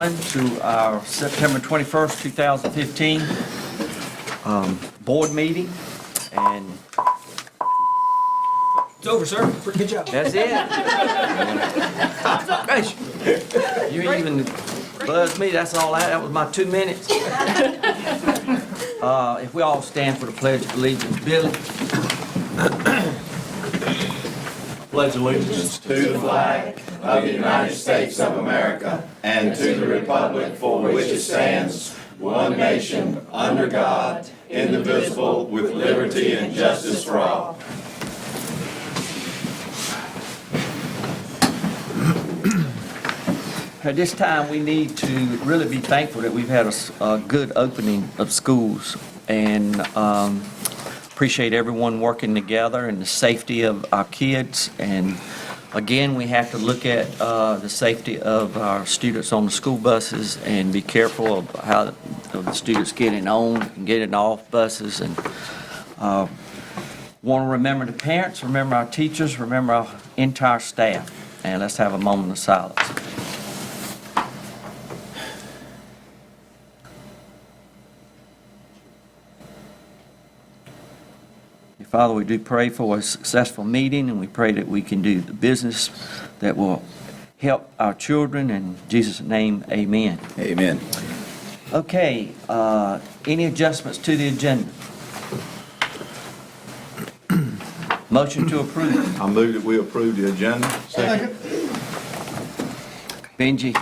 To our September 21st, 2015 board meeting, and It's over, sir. Good job. that's it. Gosh, you even buzzed me, that's all that was my 2 minutes. If we all stand for the Pledge of Allegiance. Billy? Pledge allegiance to the flag of the United States of America and to the republic for which it stands, one nation, under God, indivisible, with liberty and justice for all. At this time, we need to really be thankful that we've had a good opening of schools, and appreciate everyone working together and the safety of our kids. And again, we have to look at the safety of our students on the school buses and be careful of how the students getting on and getting off buses. And want to remember the parents, remember our teachers, remember our entire staff. And let's have a moment of silence. Father, we do pray for a successful meeting, and we pray that we can do the business that will help our children. In Jesus' name, amen. Amen. Okay, any adjustments to the agenda? Motion to approve. I move that we approve the agenda. Second. Benji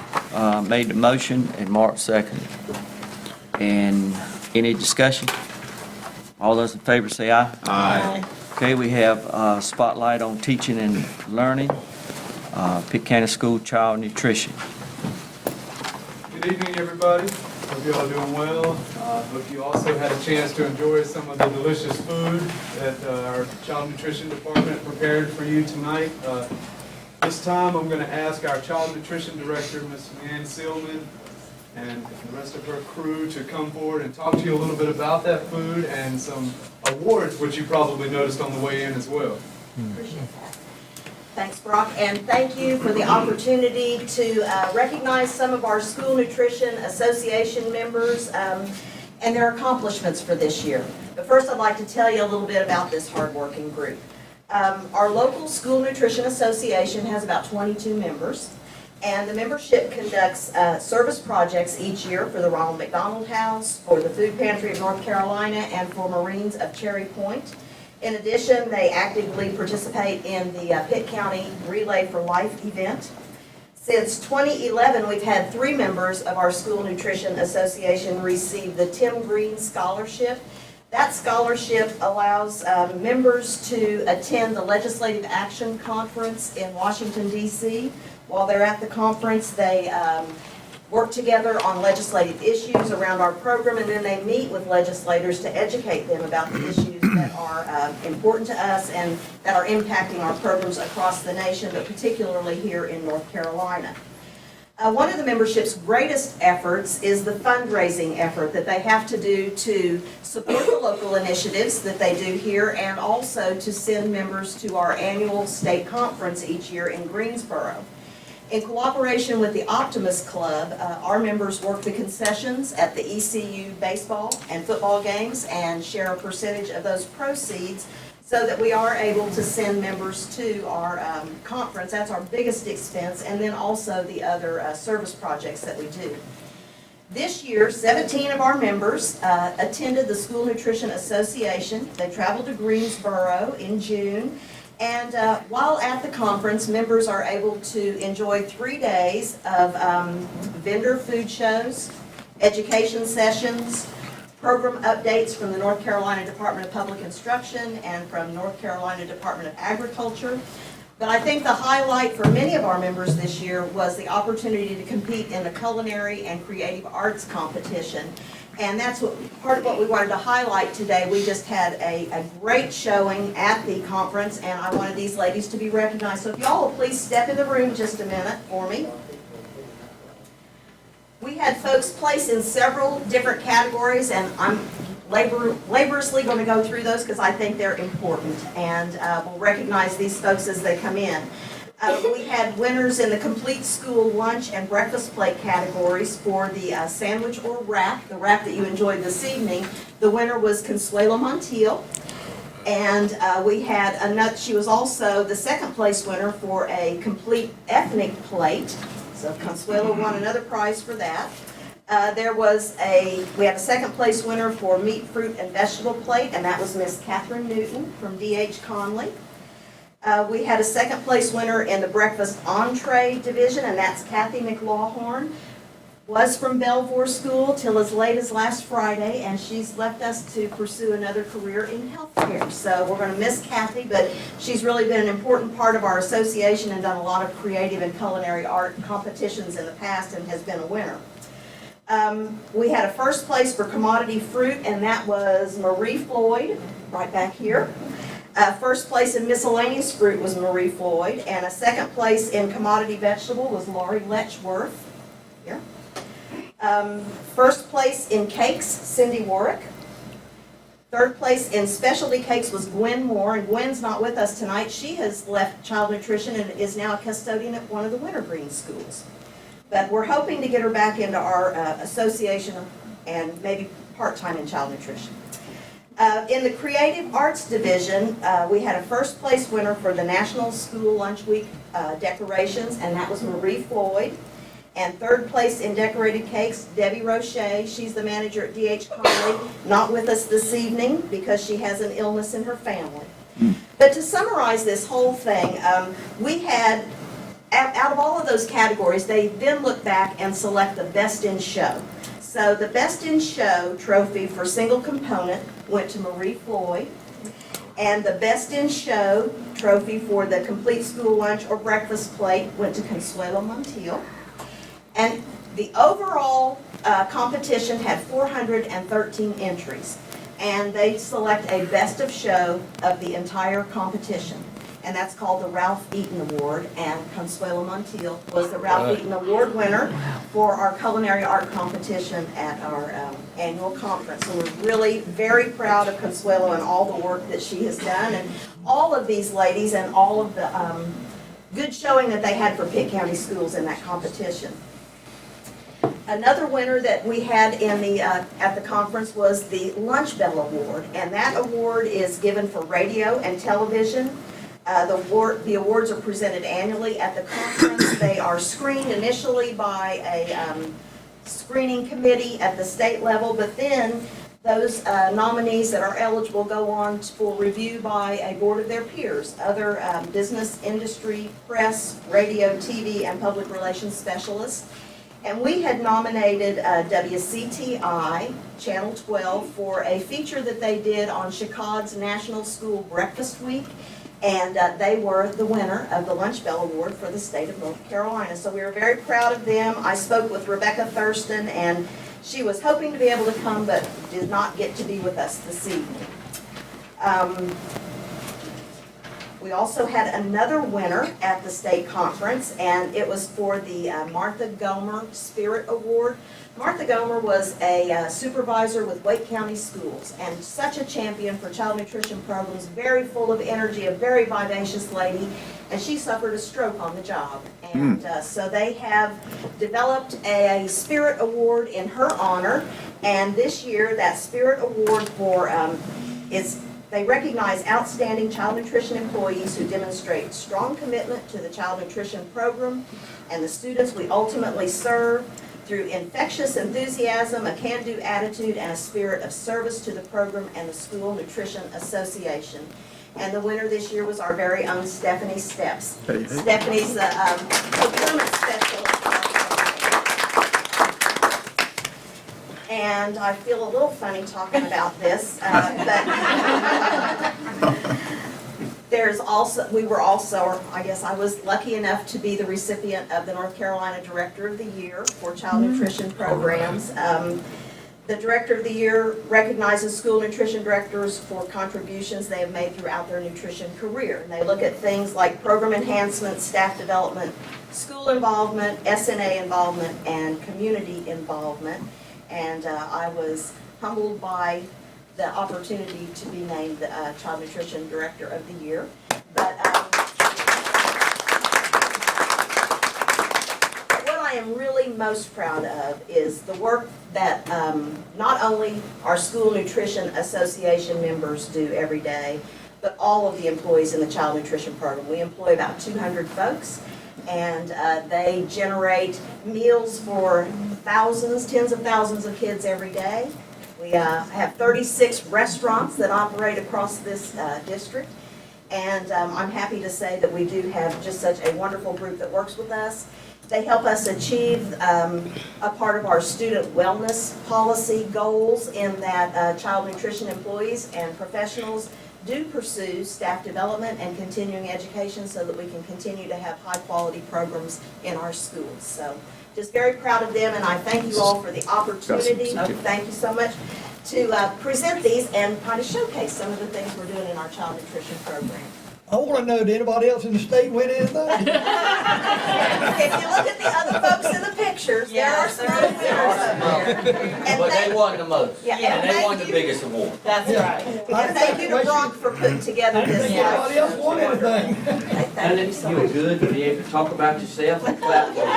made the motion and Mark seconded. And any discussion? All those in favor say aye. Aye. Okay, we have spotlight on teaching and learning, Pitt County School Child Nutrition. Good evening, everybody. Hope you all are doing well. Hope you also had a chance to enjoy some of the delicious food that our Child Nutrition Department prepared for you tonight. This time, I'm going to ask our Child Nutrition Director, Ms. Leanne Seelman, and the rest of her crew to come forward and talk to you a little bit about that food and some awards, which you probably noticed on the way in as well. Appreciate that. Thanks, Brock, and thank you for the opportunity to recognize some of our School Nutrition Association members and their accomplishments for this year. But first, I'd like to tell you a little bit about this hardworking group. Our local School Nutrition Association has about 22 members. And the membership conducts service projects each year for the Ronald McDonald House, for the Food Pantry of North Carolina, and for Marines of Cherry Point. In addition, they actively participate in the Pitt County Relay for Life event. Since 2011, we've had 3 members of our School Nutrition Association receive the Tim Green Scholarship. That scholarship allows members to attend the Legislative Action Conference in Washington, D.C. While they're at the conference, they work together on legislative issues around our program, and then they meet with legislators to educate them about the issues that are important to us and that are impacting our programs across the nation, but particularly here in North Carolina. One of the membership's greatest efforts is the fundraising effort that they have to do to support the local initiatives that they do here, and also to send members to our annual state conference each year in Greensboro. In cooperation with the Optimist Club, our members work the concessions at the ECU baseball and football games and share a percentage of those proceeds so that we are able to send members to our conference. That's our biggest expense, and then also the other service projects that we do. This year, 17 of our members attended the School Nutrition Association. They traveled to Greensboro in June. And while at the conference, members are able to enjoy 3 days of vendor food shows, education sessions, program updates from the North Carolina Department of Public Instruction and from North Carolina Department of Agriculture. But I think the highlight for many of our members this year was the opportunity to compete in the culinary and creative arts competition. And that's part of what we wanted to highlight today. We just had a great showing at the conference, and I wanted these ladies to be recognized. So if y'all will please step in the room just a minute for me. We had folks place in several different categories, and I'm laboriously going to go through those because I think they're important, and we'll recognize these folks as they come in. We had winners in the complete school lunch and breakfast plate categories for the sandwich or wrap, the wrap that you enjoyed this evening. The winner was Consuelo Montiel. And we had she was also the second place winner for a complete ethnic plate. So Consuelo won another prize for that. We had a second place winner for meat, fruit, and vegetable plate, and that was Miss Catherine Newton from D.H. Conley. We had a second place winner in the breakfast entree division, and that's Kathy McLawhorn. Was from Belvoir School till as late as last Friday, and she's left us to pursue another career in healthcare. So we're going to miss Kathy, but she's really been an important part of our association and done a lot of creative and culinary art competitions in the past and has been a winner. We had a first place for commodity fruit, and that was Marie Floyd, right back here. First place in miscellaneous fruit was Marie Floyd, and a second place in commodity vegetable was Laurie Letchworth. Here. First place in cakes, Cindy Warwick. Third place in specialty cakes was Gwen Moore, and Gwen's not with us tonight. She has left child nutrition and is now a custodian at one of the wintergreen schools. But we're hoping to get her back into our association and maybe part-time in child nutrition. In the Creative Arts Division, we had a first place winner for the National School Lunch Week decorations, and that was Marie Floyd. And third place in decorated cakes, Debbie Roche. She's the manager at D.H. Conley, not with us this evening because she has an illness in her family. But to summarize this whole thing, we had, out of all of those categories, they then look back and select the best in show. So the best in show trophy for single component went to Marie Floyd. And the best in show trophy for the complete school lunch or breakfast plate went to Consuelo Montiel. And the overall competition had 413 entries, and they select a best of show of the entire competition, and that's called the Ralph Eaton Award, and Consuelo Montiel was the Ralph Eaton Award winner for our culinary art competition at our annual conference. So we're really very proud of Consuelo and all the work that she has done, and all of these ladies and all of the good showing that they had for Pitt County schools in that competition. Another winner that we had in the at the conference was the Lunch Bell Award, and that award is given for radio and television. The awards are presented annually at the conference. They are screened initially by a screening committee at the state level, but then those nominees that are eligible go on for review by a board of their peers, other business, industry, press, radio, TV, and public relations specialists. And we had nominated WCTI, Channel 12, for a feature that they did on Chicago's National School Breakfast Week, and they were the winner of the Lunch Bell Award for the state of North Carolina. So we were very proud of them. I spoke with Rebecca Thurston, and she was hoping to be able to come, but did not get to be with us this evening. We also had another winner at the state conference, and it was for the Martha Gomer Spirit Award. Martha Gomer was a supervisor with Wake County Schools and such a champion for child nutrition programs, very full of energy, a very vivacious lady, and she suffered a stroke on the job. And so they have developed a Spirit Award in her honor, and this year that Spirit Award for they recognize outstanding child nutrition employees who demonstrate strong commitment to the child nutrition program and the students we ultimately serve through infectious enthusiasm, a can-do attitude, and a spirit of service to the program and the School Nutrition Association. And the winner this year was our very own Stephanie Steps. Hey. Stephanie's the procurement specialist. And I feel a little funny talking about this, but I guess I was lucky enough to be the recipient of the North Carolina Director of the Year for Child Nutrition Programs. The Director of the Year recognizes school nutrition directors for contributions they have made throughout their nutrition career. And they look at things like program enhancement, staff development, school involvement, SNA involvement, and community involvement. And I was humbled by the opportunity to be named the Child Nutrition Director of the Year. But am really most proud of is the work that not only our School Nutrition Association members do every day, but all of the employees in the Child Nutrition Program. We employ about 200 folks, and they generate meals for thousands, tens of thousands of kids every day. We have 36 restaurants that operate across this district. And I'm happy to say that we do have just such a wonderful group that works with us. They help us achieve a part of our student wellness policy goals in that child nutrition employees and professionals do pursue staff development and continuing education so that we can continue to have high-quality programs in our schools. So just very proud of them, and I thank you all for the opportunity. Thank you so much to present these and kind of showcase some of the things we're doing in our child nutrition program. I want to know, did anybody else in the state win anything? If you look at the other folks in the pictures, there are some other winners up there. And But they thank- won the most, Yeah, and they won the thank you. biggest award. That's right. And thank you to Brock for putting together this. Anybody else won anything? Thank you so You were much. good to be able to talk about yourself and clap for yourself.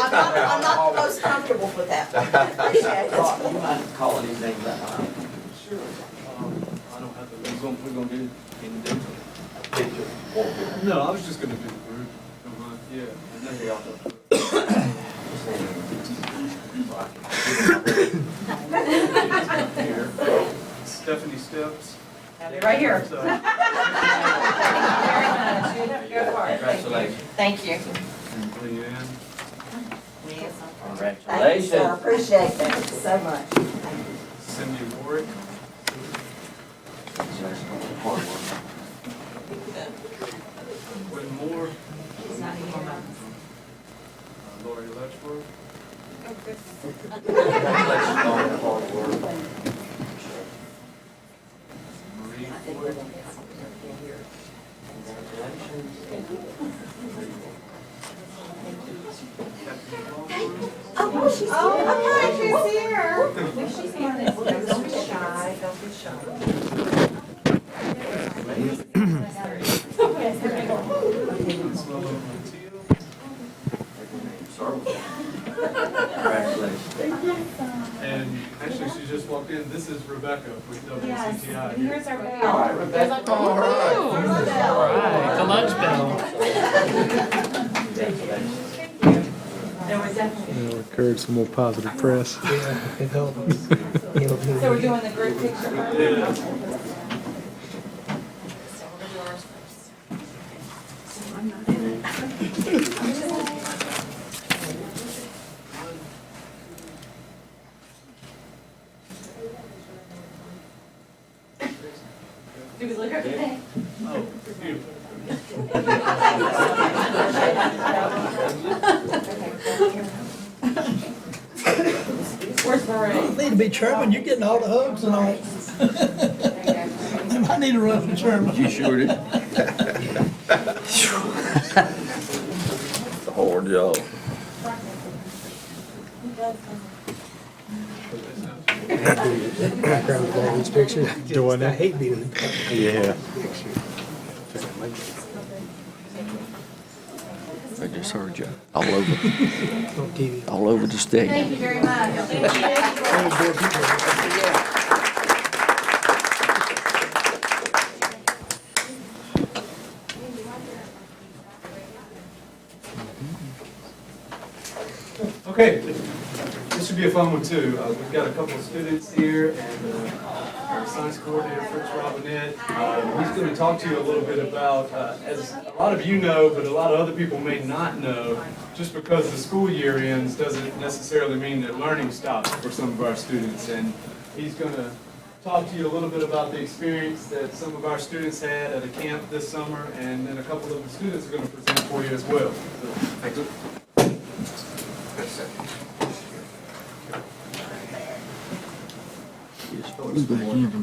I'm not the most comfortable with that. Appreciate it. You mind calling these names out loud? Sure. I don't have to, we're gonna do individual. No, I was just gonna do the group. Yeah. And then we also. Here. Stephanie Steps. Right here. So, Go for it. Congratulations. Thank you. and Leanne. Thank you, sir. Congratulations. Appreciate that so much. Cindy Warwick. Quinn Moore. Lori Letchworth. Congratulations on the hard work. Marie Floyd. Oh, she's here. She's here. Don't be shy, don't be shy. Congratulations. And actually, she just walked in. This is Rebecca with WCTI. Here's our bell. All right, Rebecca. All right. The lunch bell. There was definitely. Encourage some more positive press. Yeah, it helped us. So we're doing the group picture first? Yeah. So we're gonna do ours first. Do we look okay? Oh, beautiful. Where's Marie? Need to be chairman, you're getting all the hugs and all. I need to run for chairman. You sure did. The hard job. Background of all these pictures. Doing I it. hate being in Yeah. I just heard you all over, on TV. all over the state. Thank you very much. Okay, this should be a fun one too. We've got a couple of students here and our science coordinator, Fritz Robinette. He's going to talk to you a little bit about, as a lot of you know, but a lot of other people may not know, just because the school year ends doesn't necessarily mean that learning stops for some of our students. And he's going to talk to you a little bit about the experience that some of our students had at a camp this summer, and then a couple of the students are going to present for you as well. So, thanks.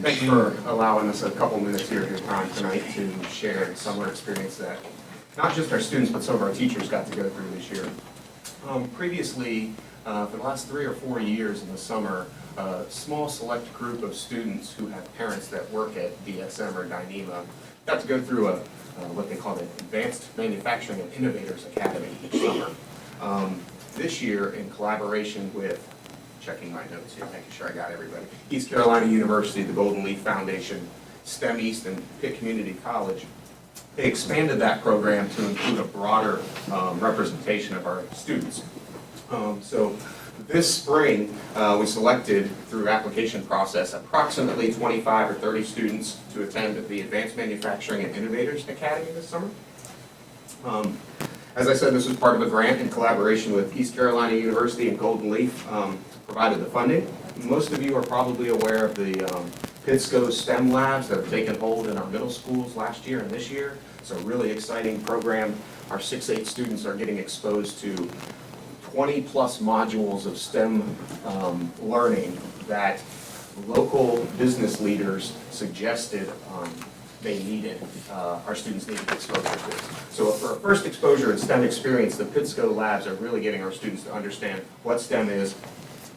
Thanks for allowing us a couple minutes here of your time tonight to share a summer experience that not just our students, but some of our teachers got to go through this year. Previously, for the last 3 or 4 years in the summer, a small select group of students who have parents that work at DSM or Dyneema got to go through what they call the Advanced Manufacturing and Innovators Academy each summer. This year, in collaboration with, checking my notes here, making sure I got everybody, East Carolina University, the Golden Leaf Foundation, STEM East, and Pitt Community College, they expanded that program to include a broader representation of our students. So this spring, we selected through application process approximately 25 or 30 students to attend the Advanced Manufacturing and Innovators Academy this summer. As I said, this was part of a grant in collaboration with East Carolina University and Golden Leaf provided the funding. Most of you are probably aware of the PITSCO STEM labs that have taken hold in our middle schools last year and this year. It's a really exciting program. Our 6-8 students are getting exposed to 20-plus modules of STEM learning that local business leaders suggested they needed, our students needed exposure to. So for a first exposure in STEM experience, the PITSCO labs are really getting our students to understand what STEM is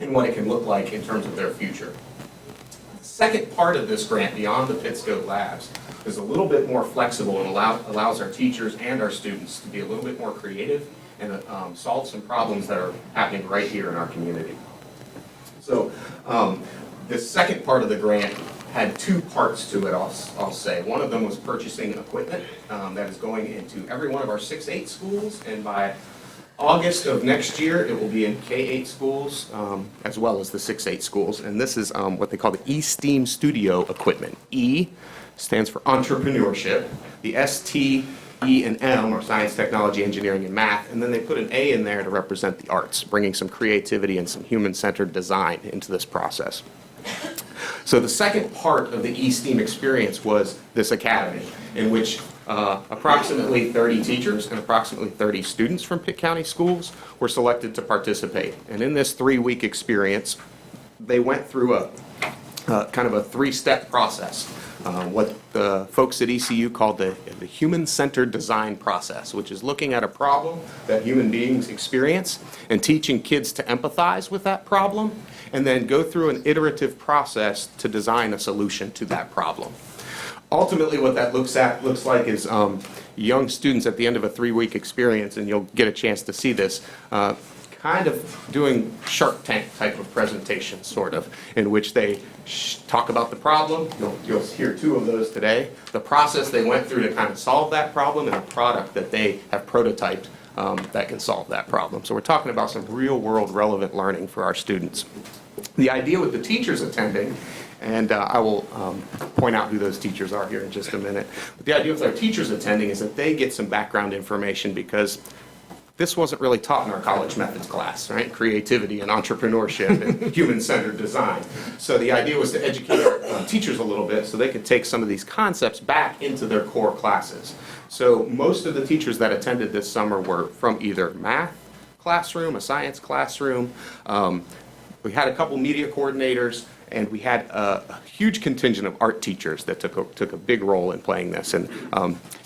and what it can look like in terms of their future. The second part of this grant, beyond the PITSCO labs, is a little bit more flexible and allows our teachers and our students to be a little bit more creative and solve some problems that are happening right here in our community. So the second part of the grant had two parts to it, I'll say. One of them was purchasing equipment that is going into every one of our 6-8 schools, and by August of next year, it will be in K-8 schools as well as the 6-8 schools. And this is what they call the E-STEAM Studio equipment. E stands for entrepreneurship. The S, T, E, and M are science, technology, engineering, and math. And then they put an A in there to represent the arts, bringing some creativity and some human-centered design into this process. So the second part of the E-STEAM experience was this academy, in which approximately 30 teachers and approximately 30 students from Pitt County schools were selected to participate. And in this 3-week experience, they went through a kind of a 3-step process. What the folks at ECU called the human-centered design process, which is looking at a problem that human beings experience and teaching kids to empathize with that problem, and then go through an iterative process to design a solution to that problem. Ultimately, what that looks like is young students at the end of a 3-week experience, and you'll get a chance to see this, kind of doing Shark Tank type of presentations, sort of, in which they talk about the problem. You'll hear 2 of those today. The process they went through to kind of solve that problem, and a product that they have prototyped that can solve that problem. So we're talking about some real-world relevant learning for our students. The idea with the teachers attending, and I will point out who those teachers are here in just a minute, but the idea with our teachers attending is that they get some background information, because this wasn't really taught in our college methods class, right? Creativity and entrepreneurship and human-centered design. So the idea was to educate our teachers a little bit so they could take some of these concepts back into their core classes. So most of the teachers that attended this summer were from either math classroom, a science classroom. We had a couple media coordinators, and we had a huge contingent of art teachers that took a big role in playing this. And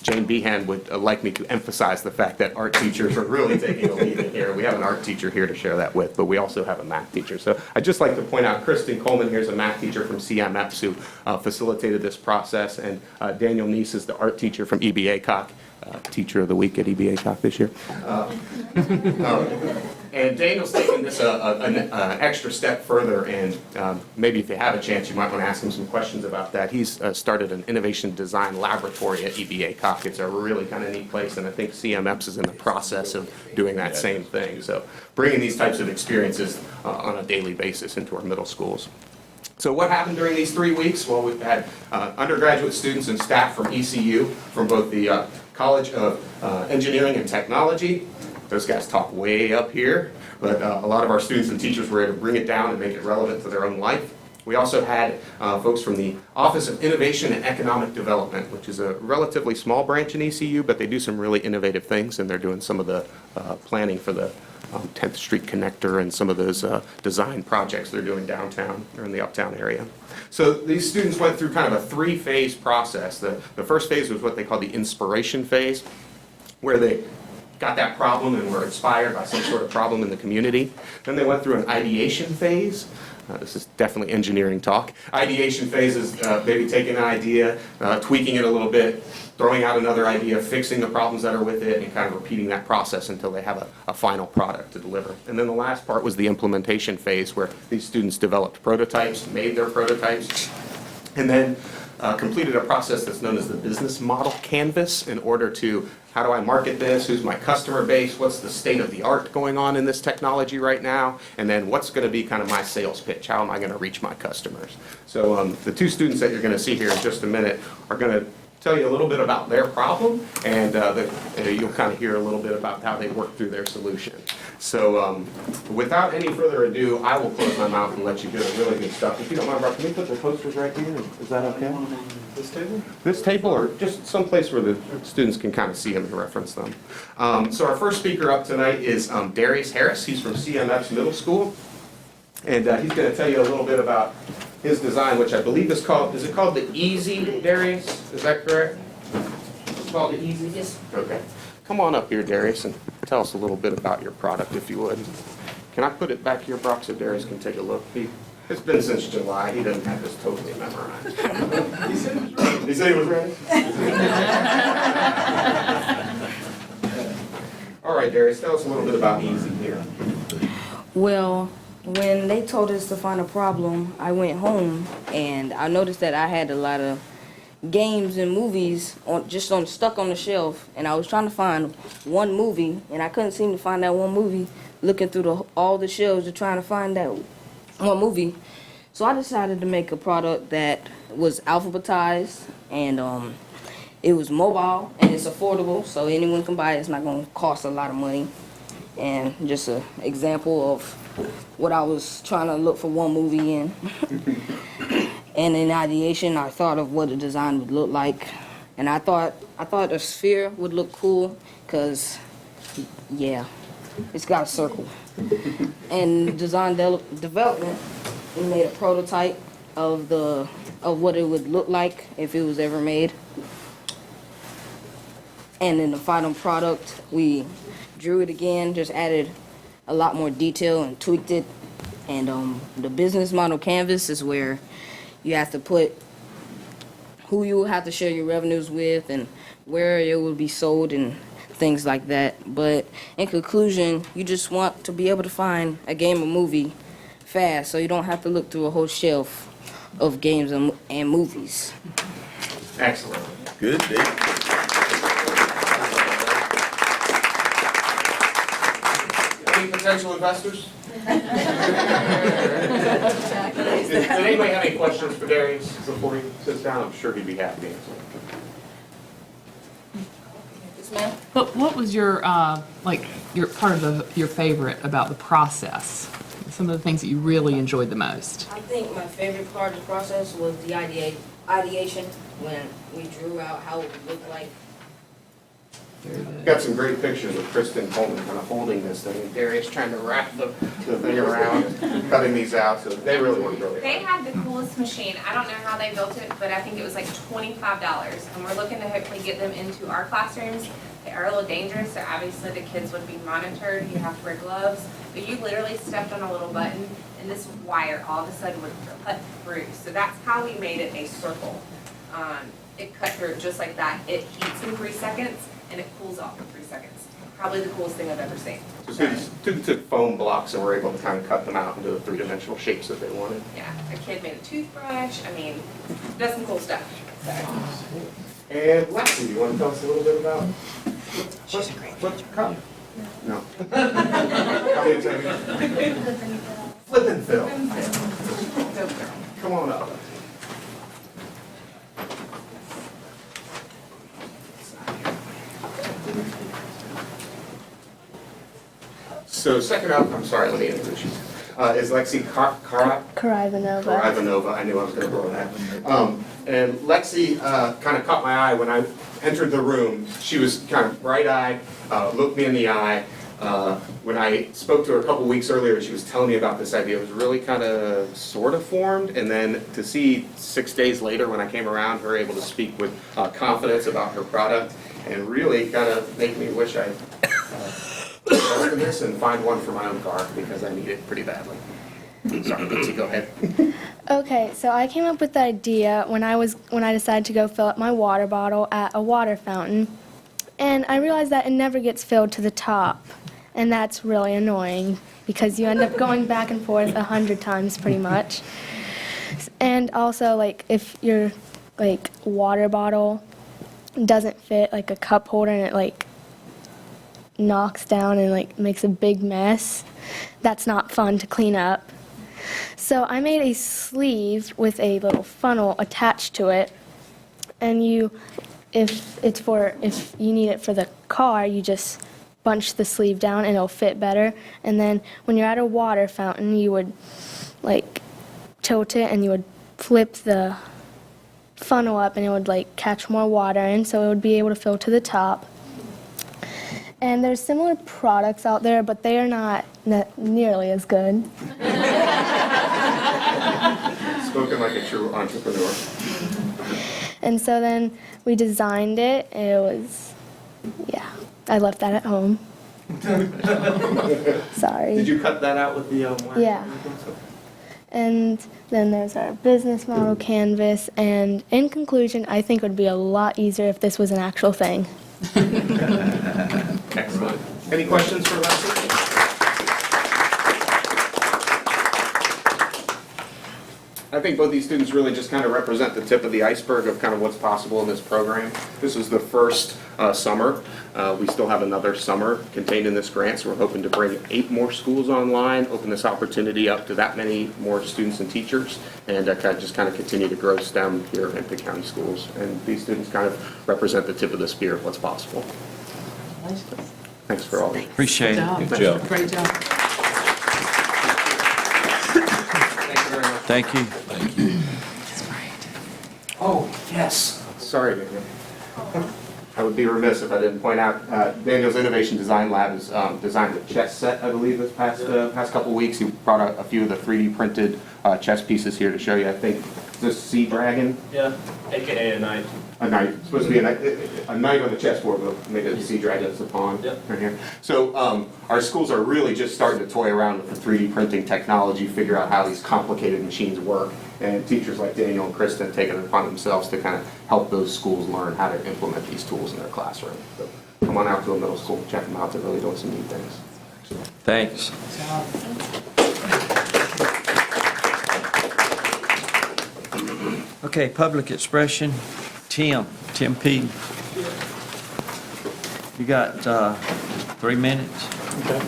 Jane Behan would like me to emphasize the fact that art teachers are really taking a lead in here. We have an art teacher here to share that with, but we also have a math teacher. So I'd just like to point out Kristen Coleman here is a math teacher from CMEPS who facilitated this process, and Daniel Neese is the art teacher from EBA Cock. Teacher of the Week at EBA Cock this year. And Daniel's taking this an extra step further, and maybe if you have a chance, you might want to ask him some questions about that. He's started an innovation design laboratory at EBA Cock. It's a really kind of neat place, and I think CMEPS is in the process of doing that same thing. So bringing these types of experiences on a daily basis into our middle schools. So what happened during these 3 weeks? Well, we've had undergraduate students and staff from ECU, from both the College of Engineering and Technology. Those guys talk way up here, but a lot of our students and teachers were able to bring it down and make it relevant to their own life. We also had folks from the Office of Innovation and Economic Development, which is a relatively small branch in ECU, but they do some really innovative things, and they're doing some of the planning for the 10th Street Connector and some of those design projects they're doing downtown or in the uptown area. So these students went through kind of a 3-phase process. The first phase was what they call the inspiration phase, where they got that problem and were inspired by some sort of problem in the community. Then they went through an ideation phase, This is definitely engineering talk. Ideation phase is maybe taking an idea, tweaking it a little bit, throwing out another idea, fixing the problems that are with it, and kind of repeating that process until they have a final product to deliver. And then the last part was the implementation phase, where these students developed prototypes, made their prototypes, and then completed a process that's known as the business model canvas in order to, how do I market this, who's my customer base, what's the state of the art going on in this technology right now, and then what's going to be kind of my sales pitch, how am I going to reach my customers. So the two students that you're going to see here in just a minute are going to tell you a little bit about their problem, and you'll kind of hear a little bit about how they work through their solution. So without any further ado, I will close my mouth and let you do the really good stuff. If you don't mind, Rob, can we put the posters right here? Is that okay? This table? This table, or just someplace where the students can kind of see them and reference them. So our first speaker up tonight is Darius Harris. He's from CMF's middle school. And he's going to tell you a little bit about his design, which I believe is it called the Easy, Darius? Is that correct? It's called the Easy? Yes. Okay. Come on up here, Darius, and tell us a little bit about your product, if you would. Can I put it back here, Brock, so Darius can take a look? It's been since July. He doesn't have this totally memorized. He said he was ready? All right, Darius, tell us a little bit about Easy here. Well, when they told us to find a problem, I went home and I noticed that I had a lot of games and movies stuck on the shelf, and I was trying to find one movie, and I couldn't seem to find that one movie. Looking through all the shelves to trying to find that one movie, so I decided to make a product that was alphabetized, and it was mobile and it's affordable, so anyone can buy it. It's not going to cost a lot of money, and just an example of what I was trying to look for one movie in. And in ideation, I thought of what the design would look like, and I thought a sphere would look cool, cause yeah, it's got a circle. And design development, we made a prototype of what it would look like if it was ever made. And in the final product, we drew it again, just added a lot more detail and tweaked it. And the business model canvas is where you have to put who you will have to share your revenues with and where it will be sold and things like that. But in conclusion, you just want to be able to find a game or movie fast, so you don't have to look through a whole shelf of games and movies. Excellent. Good, Dick. Any potential investors? Did anybody have any questions for Darius before he sits down? I'm sure he'd be happy to answer. Yes, ma'am? But what was your, your part of your favorite about the process? Some of the things that you really enjoyed the most? I think my favorite part of the process was the ideation, when we drew out how it would look like. Got some great pictures of Kristen Coleman kind of holding this thing, and Darius trying to wrap the thing around, cutting these out, so they really worked really They hard. had the coolest machine. I don't know how they built it, but I think it was like $25. And we're looking to hopefully get them into our classrooms. They are a little dangerous, so obviously the kids would be monitored. You have to wear gloves. But you literally stepped on a little button, and this wire all of a sudden would cut through. So that's how we made it a circle. It cut through just like that. It heats in 3 seconds, and it cools off in 3 seconds. Probably the coolest thing I've ever seen. So students took foam blocks and were able to kind of cut them out into the three-dimensional shapes that they wanted. Yeah, a kid made a toothbrush. I mean, does some cool stuff. So. And Lexi, you want to tell us a little bit about what cup? No. How many times? Flip and fill. Come on up. So second up, I'm sorry, let me introduce you, is Lexi Karavanova. I knew I was going to blow that. And Lexi kind of caught my eye when I entered the room. She was kind of bright-eyed, looked me in the eye. When I spoke to her a couple weeks earlier, she was telling me about this idea. It was really kind of sort of formed, and then to see 6 days later when I came around, her able to speak with confidence about her product, and really kind of make me wish I invest in this and find one for my own car, because I need it pretty badly. Sorry, Lindsay, go ahead. Okay, so I came up with the idea when I decided to go fill up my water bottle at a water fountain, and I realized that it never gets filled to the top, and that's really annoying because you end up going back and forth 100 times pretty much. And also, like, if your like water bottle doesn't fit like a cup holder and it like knocks down and like makes a big mess, that's not fun to clean up. So I made a sleeve with a little funnel attached to it, and if you need it for the car, you just bunch the sleeve down and it'll fit better. And then when you're at a water fountain, you would like tilt it and you would flip the funnel up and it would like catch more water in, so it would be able to fill to the top. And there's similar products out there, but they are not nearly as good. Spoken like a true entrepreneur. And so then we designed it, and it was, yeah, I left that at home. Sorry. Did you cut that out with the wire? Yeah. And then there's our business model canvas, and in conclusion, I think it would be a lot easier if this was an actual thing. Excellent. Any questions for Leslie? I think both these students really just kind of represent the tip of the iceberg of kind of what's possible in this program. This is the first summer. We still have another summer contained in this grant, so we're hoping to bring 8 more schools online, open this opportunity up to that many more students and teachers, and just kind of continue to grow STEM here in Pitt County Schools. And these students kind of represent the tip of the spear of what's possible. Thanks for all. Appreciate it. Good job. Great job. Thank you very much. Thank you. Oh, yes. Sorry, Daniel. I would be remiss if I didn't point out, Daniel's Innovation Design Lab has designed a chess set, I believe, this past couple weeks. He brought out a few of the 3D printed chess pieces here to show you. I think, is this Sea Dragon? Yeah, AKA a knight. A knight. It's supposed to be a knight on the chessboard, but made it a sea dragon as a pawn. Yep. Right here. So our schools are really just starting to toy around with the 3D printing technology, figure out how these complicated machines work. And teachers like Daniel and Kristen have taken it upon themselves to kind of help those schools learn how to implement these tools in their classroom. So come on out to a middle school and check them out. They're really doing some neat things. Thanks. Okay, public expression. Tim P. You got 3 minutes. Okay.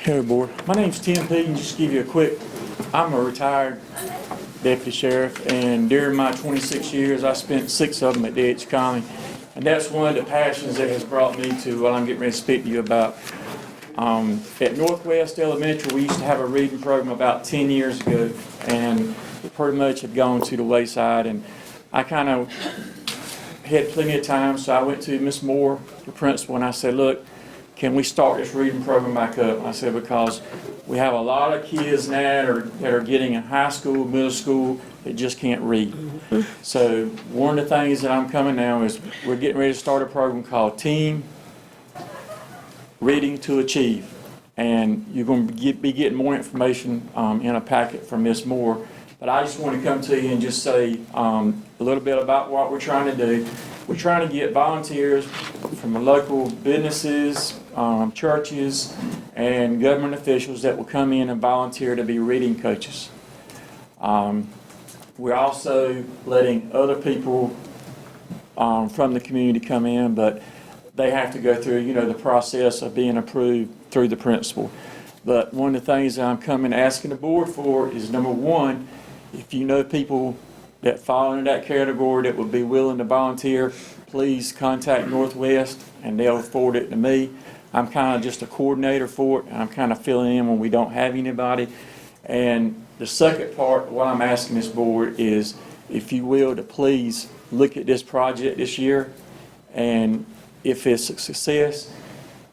Hey, board. My name's Tim P. And just to give you a quick, I'm a retired deputy sheriff, and during my 26 years, I spent 6 of them at DH County. And that's one of the passions that has brought me to what I'm getting ready to speak to you about. At Northwest Elementary, we used to have a reading program about 10 years ago, and it pretty much had gone to the wayside. And I kind of had plenty of time, so I went to Miss Moore, the principal, and I said, look, can we start this reading program back up? I said, because we have a lot of kids now that are getting in high school, middle school, that just can't read. So one of the things that I'm coming now is we're getting ready to start a program called Team Reading to Achieve. And you're going to be getting more information in a packet from Miss Moore. But I just want to come to you and just say a little bit about what we're trying to do. We're trying to get volunteers from the local businesses, churches, and government officials that will come in and volunteer to be reading coaches. We're also letting other people from the community come in, but they have to go through, the process of being approved through the principal. But one of the things that I'm coming asking the board for is, number one, if you know people that fall into that category that would be willing to volunteer, please contact Northwest and they'll forward it to me. I'm kind of just a coordinator for it, and I'm kind of filling in when we don't have anybody. And the second part, what I'm asking this board is, if you will, to please look at this project this year, and if it's a success,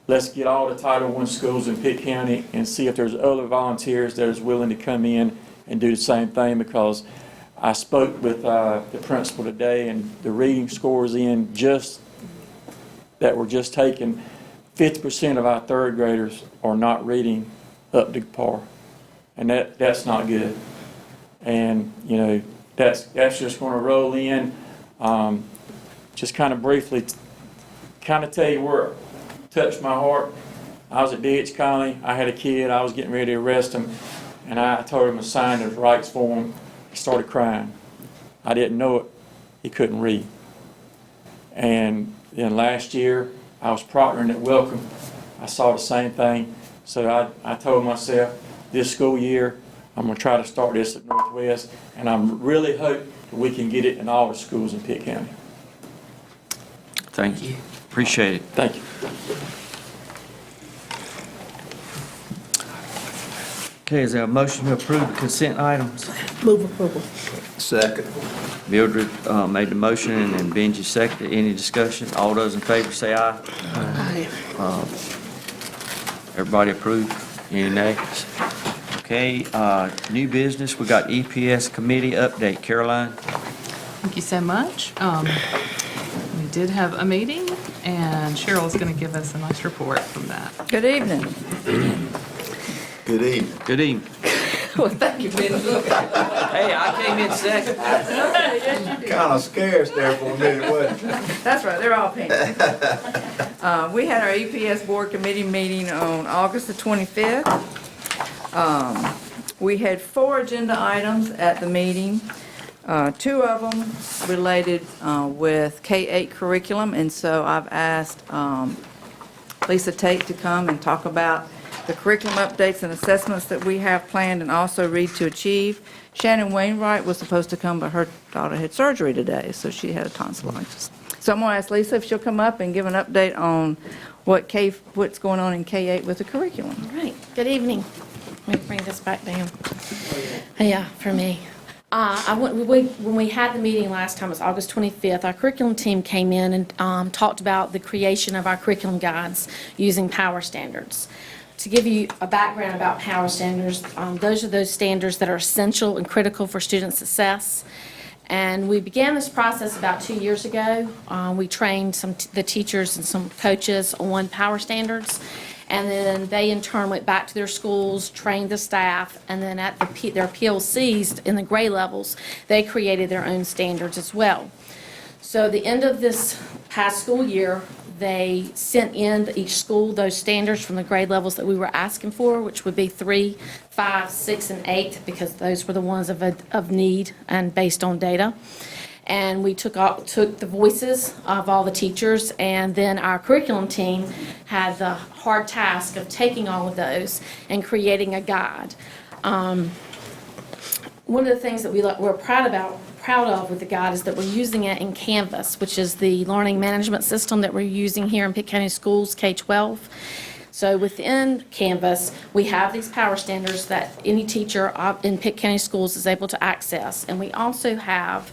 let's get all the Title I schools in Pitt County and see if there's other volunteers that is willing to come in and do the same thing, because I spoke with the principal today, and the reading scores that were just taken, 50% of our third graders are not reading up to par. And that's not good. And, you know, that's just going to roll in. Just kind of briefly, kind of tell you where it touched my heart. I was at D.H. Conley. I had a kid. I was getting ready to arrest him. And I told him to sign his rights for him. He started crying. I didn't know it. He couldn't read. And then last year, I was proctoring at Welcome. I saw the same thing. So I told myself, this school year, I'm going to try to start this at Northwest. And I really hope that we can get it in all the schools in Pitt County. Thank you. Appreciate it. Thank you. Okay, is there a motion to approve the consent items? Move approval. Second. Mildred made the motion and Benji seconded. Any discussion? All those in favor say aye. Aye. Everybody approved? Any nays? Okay, new business, we got EPS committee update. Caroline? Thank you so much. We did have a meeting, and Cheryl's going to give us a nice report from that. Good evening. Good evening. Good evening. Well, thank you, Benji. Hey, I came in second. Kind of scarce there for a minute, wasn't you? That's right, they're all pink. We had our EPS board committee meeting on August the 25th. We had 4 agenda items at the meeting. 2 of them related with K-8 curriculum, and so I've asked Lisa Tate to come and talk about the curriculum updates and assessments that we have planned, and also Read to Achieve. Shannon Wainwright was supposed to come, but her daughter had surgery today, so she had a tonsillitis. So I'm going to ask Lisa if she'll come up and give an update on what's going on in K-8 with the curriculum. All right, good evening. Let me bring this back down. Yeah, for me. When we had the meeting last time, it was August 25th, our curriculum team came in and talked about the creation of our curriculum guides using power standards. To give you a background about power standards, those are those standards that are essential and critical for student success. And we began this process about 2 years ago. We trained the teachers and some coaches on power standards. And then they in turn went back to their schools, trained the staff, and then at their PLCs in the grade levels, they created their own standards as well. So at the end of this past school year, they sent in to each school those standards from the grade levels that we were asking for, which would be 3, 5, 6, and 8, because those were the ones of need and based on data. And we took the voices of all the teachers, and then our curriculum team had the hard task of taking all of those and creating a guide. One of the things that we're proud of with the guide is that we're using it in Canvas, which is the learning management system that we're using here in Pitt County Schools, K-12. So within Canvas, we have these power standards that any teacher in Pitt County Schools is able to access. And we also have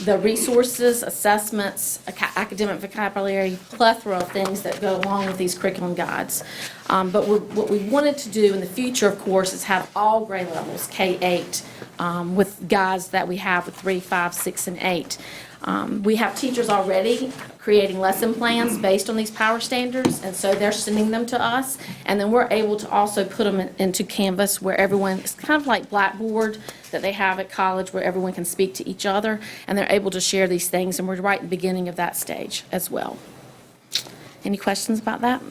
the resources, assessments, academic vocabulary, plethora of things that go along with these curriculum guides. But what we wanted to do in the future, of course, is have all grade levels, K-8, with guides that we have with 3, 5, 6, and 8. We have teachers already creating lesson plans based on these power standards, and so they're sending them to us, and then we're able to also put them into Canvas where everyone, it's kind of like Blackboard that they have at college where everyone can speak to each other, and they're able to share these things, and we're right at the beginning of that stage as well. Any questions about that?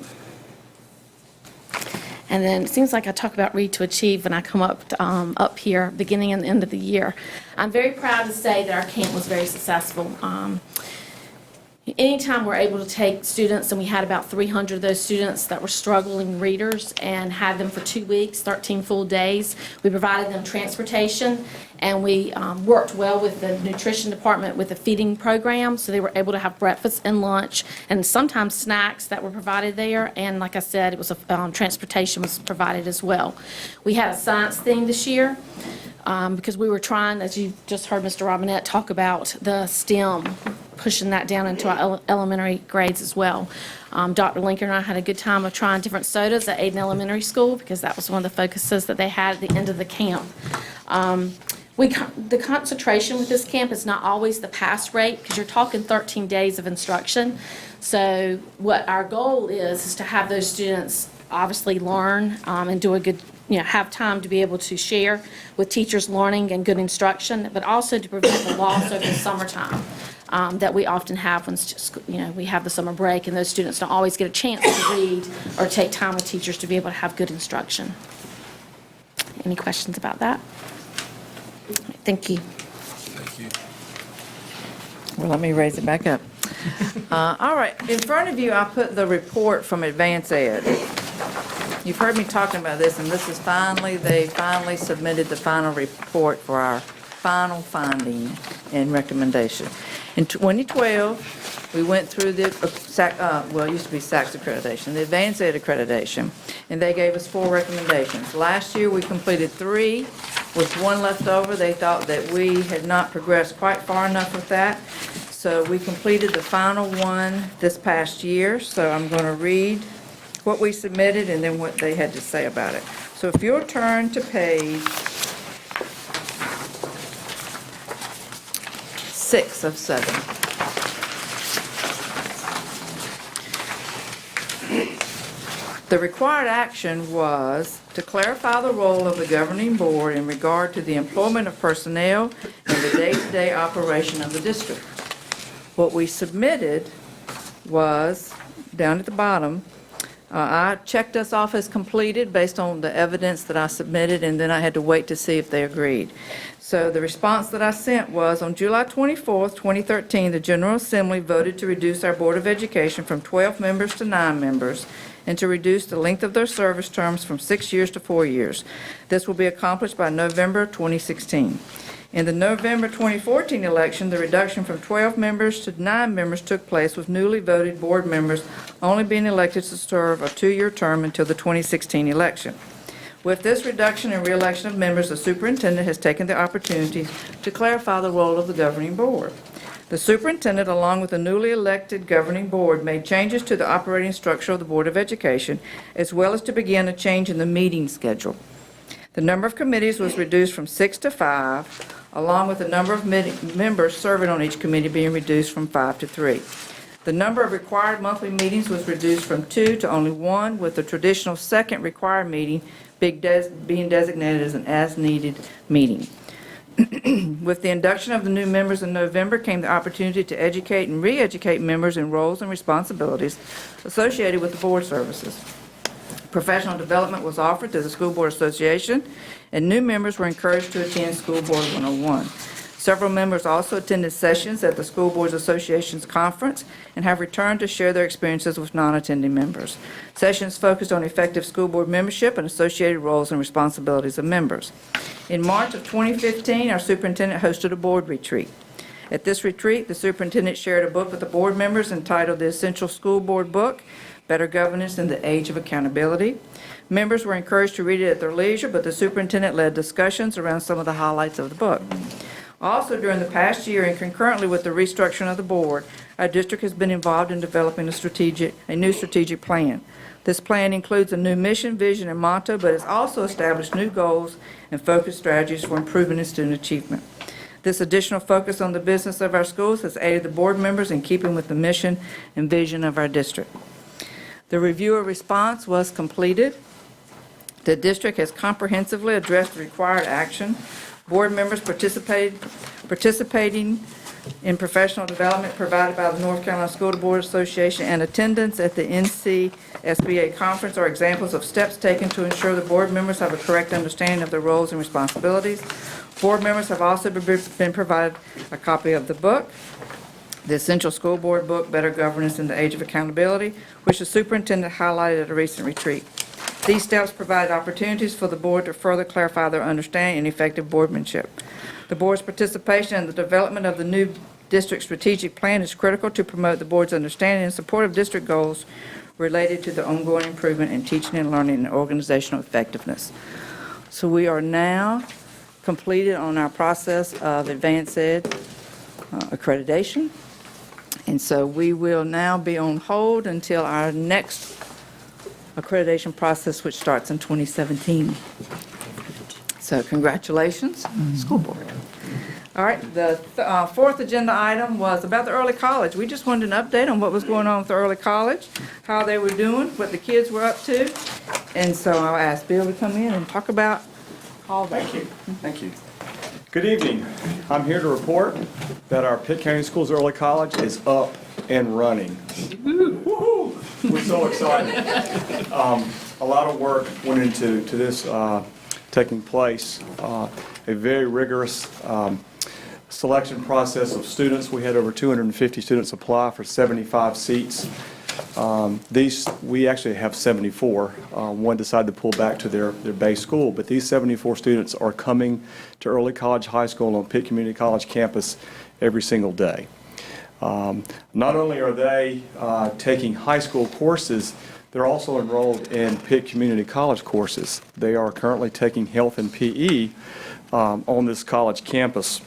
And then it seems like I talk about Read to Achieve when I come up here beginning and end of the year. I'm very proud to say that our camp was very successful. Anytime we're able to take students, and we had about 300 of those students that were struggling readers and had them for 2 weeks, 13 full days. We provided them transportation, and we worked well with the nutrition department with the feeding program, so they were able to have breakfast and lunch, and sometimes snacks that were provided there. And like I said, it was transportation was provided as well. We had a science theme this year. Because we were trying, as you just heard Mr. Robinette talk about, the STEM, pushing that down into our elementary grades as well. Dr. Lincoln and I had a good time of trying different sodas at Aiden Elementary School, because that was one of the focuses that they had at the end of the camp. The concentration with this camp is not always the pass rate, because you're talking 13 days of instruction. So what our goal is to have those students obviously learn and do a good, have time to be able to share with teachers learning and good instruction, but also to prevent the loss over the summertime that we often have when, we have the summer break and those students don't always get a chance to read or take time with teachers to be able to have good instruction. Any questions about that? Thank you. Well, let me raise it back up. All right, in front of you, I put the report from Advance Ed. You've heard me talking about this, and this is they finally submitted the final report for our final finding and recommendation. In 2012, we went through the, it used to be SACS accreditation, the Advance Ed accreditation, and they gave us 4 recommendations. Last year, we completed 3, with 1 left over. They thought that we had not progressed quite far enough with that, so we completed the final one this past year. So I'm going to read what we submitted and then what they had to say about it. So if you'll turn to page 6 of 7. The required action was to clarify the role of the governing board in regard to the employment of personnel and the day-to-day operation of the district. What we submitted was, down at the bottom, I checked us off as completed based on the evidence that I submitted, and then I had to wait to see if they agreed. So the response that I sent was, on July 24th, 2013, the General Assembly voted to reduce our Board of Education from 12 members to 9 members, and to reduce the length of their service terms from 6 years to 4 years. This will be accomplished by November 2016. In the November 2014 election, the reduction from 12 members to 9 members took place, with newly voted board members only being elected to serve a 2-year term until the 2016 election. With this reduction and re-election of members, the superintendent has taken the opportunity to clarify the role of the governing board. The superintendent, along with the newly elected governing board, made changes to the operating structure of the Board of Education, as well as to begin a change in the meeting schedule. The number of committees was reduced from 6 to 5, along with the number of members serving on each committee being reduced from 5 to 3. The number of required monthly meetings was reduced from 2 to only 1, with the traditional second required meeting being designated as an as-needed meeting. With the induction of the new members in November came the opportunity to educate and re-educate members in roles and responsibilities associated with the board services. Professional development was offered to the School Board Association, and new members were encouraged to attend School Board 101. Several members also attended sessions at the School Boards Association's conference and have returned to share their experiences with non-attending members. Sessions focused on effective school board membership and associated roles and responsibilities of members. In March of 2015, our superintendent hosted a board retreat. At this retreat, the superintendent shared a book with the board members entitled The Essential School Board Book, Better Governance in the Age of Accountability. Members were encouraged to read it at their leisure, but the superintendent led discussions around some of the highlights of the book. Also, during the past year and concurrently with the restructuring of the board, our district has been involved in developing a new strategic plan. This plan includes a new mission, vision, and motto, but has also established new goals and focused strategies for improvement in student achievement. This additional focus on the business of our schools has aided the board members in keeping with the mission and vision of our district. The reviewer response was completed. The district has comprehensively addressed the required action. Board members participating in professional development provided by the North Carolina School Board Association and attendance at the NCSBA conference are examples of steps taken to ensure the board members have a correct understanding of their roles and responsibilities. Board members have also been provided a copy of the book, The Essential School Board Book, Better Governance in the Age of Accountability, which the superintendent highlighted at a recent retreat. These steps provide opportunities for the board to further clarify their understanding and effective boardmanship. The board's participation in the development of the new district strategic plan is critical to promote the board's understanding and support of district goals related to the ongoing improvement in teaching and learning and organizational effectiveness. So we are now completed on our process of Advanced Ed accreditation. And so we will now be on hold until our next accreditation process, which starts in 2017. So congratulations, school board. All right, the fourth agenda item was about the early college. We just wanted an update on what was going on with the early college, how they were doing, what the kids were up to. And so I'll ask Bill to come in and talk about all that. Thank you. Thank you. Good evening. I'm here to report that our Pitt County Schools Early College is up and running. Woohoo! We're so excited. A lot of work went into this taking place. A very rigorous selection process of students. We had over 250 students apply for 75 seats. We actually have 74. One decided to pull back to their base school, but these 74 students are coming to Early College High School on Pitt Community College campus every single day. Not only are they taking high school courses, they're also enrolled in Pitt Community College courses. They are currently taking health and PE on this college campus.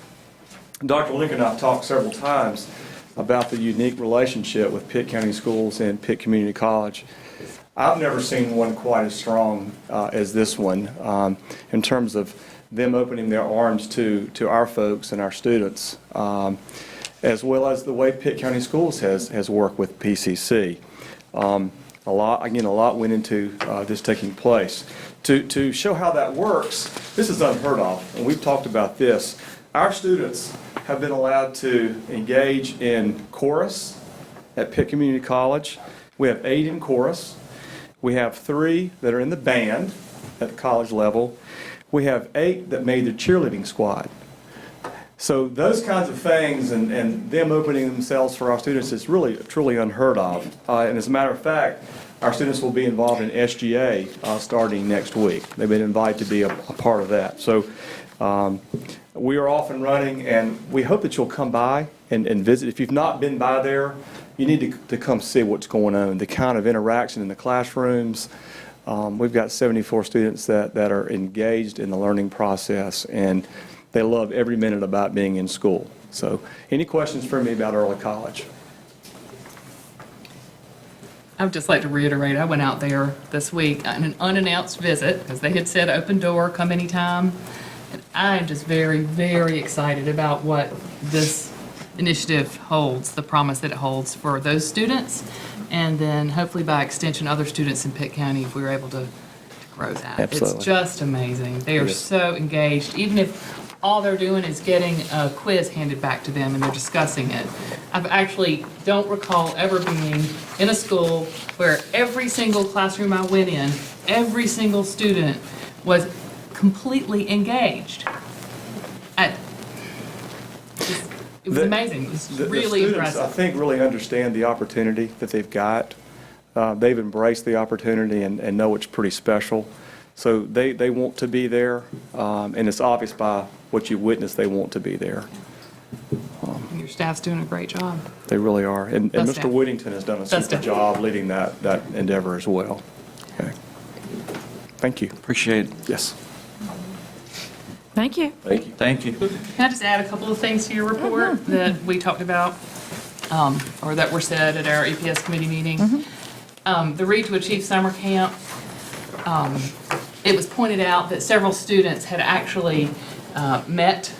Dr. Lincoln and I have talked several times about the unique relationship with Pitt County Schools and Pitt Community College. I've never seen one quite as strong as this one in terms of them opening their arms to our folks and our students, as well as the way Pitt County Schools has worked with PCC. A lot went into this taking place. To show how that works, this is unheard of, and we've talked about this. Our students have been allowed to engage in chorus at Pitt Community College. We have 8 in chorus. We have 3 that are in the band at the college level. We have 8 that made the cheerleading squad. So those kinds of things and them opening themselves for our students is really, truly unheard of. And as a matter of fact, our students will be involved in SGA starting next week. They've been invited to be a part of that. So we are off and running, and we hope that you'll come by and visit. If you've not been by there, you need to come see what's going on, the kind of interaction in the classrooms. We've got 74 students that are engaged in the learning process, and they love every minute about being in school. So any questions for me about early college? I would just like to reiterate, I went out there this week on an unannounced visit because they had said open door, come anytime. And I'm just very, very excited about what this initiative holds, the promise that it holds for those students, and then hopefully by extension, other students in Pitt County if we were able to grow that. Absolutely. It's just amazing. They are so engaged, even if all they're doing is getting a quiz handed back to them and they're discussing it. I actually don't recall ever being in a school where every single classroom I went in, every single student was completely engaged. It was amazing. It was really the students, impressive. I think, really understand the opportunity that they've got. They've embraced the opportunity and know it's pretty special. So they want to be there, and it's obvious by what you witness they want to be there. Your staff's doing a great job. They really are. And Best Mr. staff. Whittington has done a Best super staff. job leading that endeavor as well. Okay. Thank you. Appreciate it. Yes. Thank you. Thank you. Thank you. Can I just add a couple of things to your report that we talked about, or that were said at our EPS committee meeting? The Read to Achieve Summer Camp, it was pointed out that several students had actually met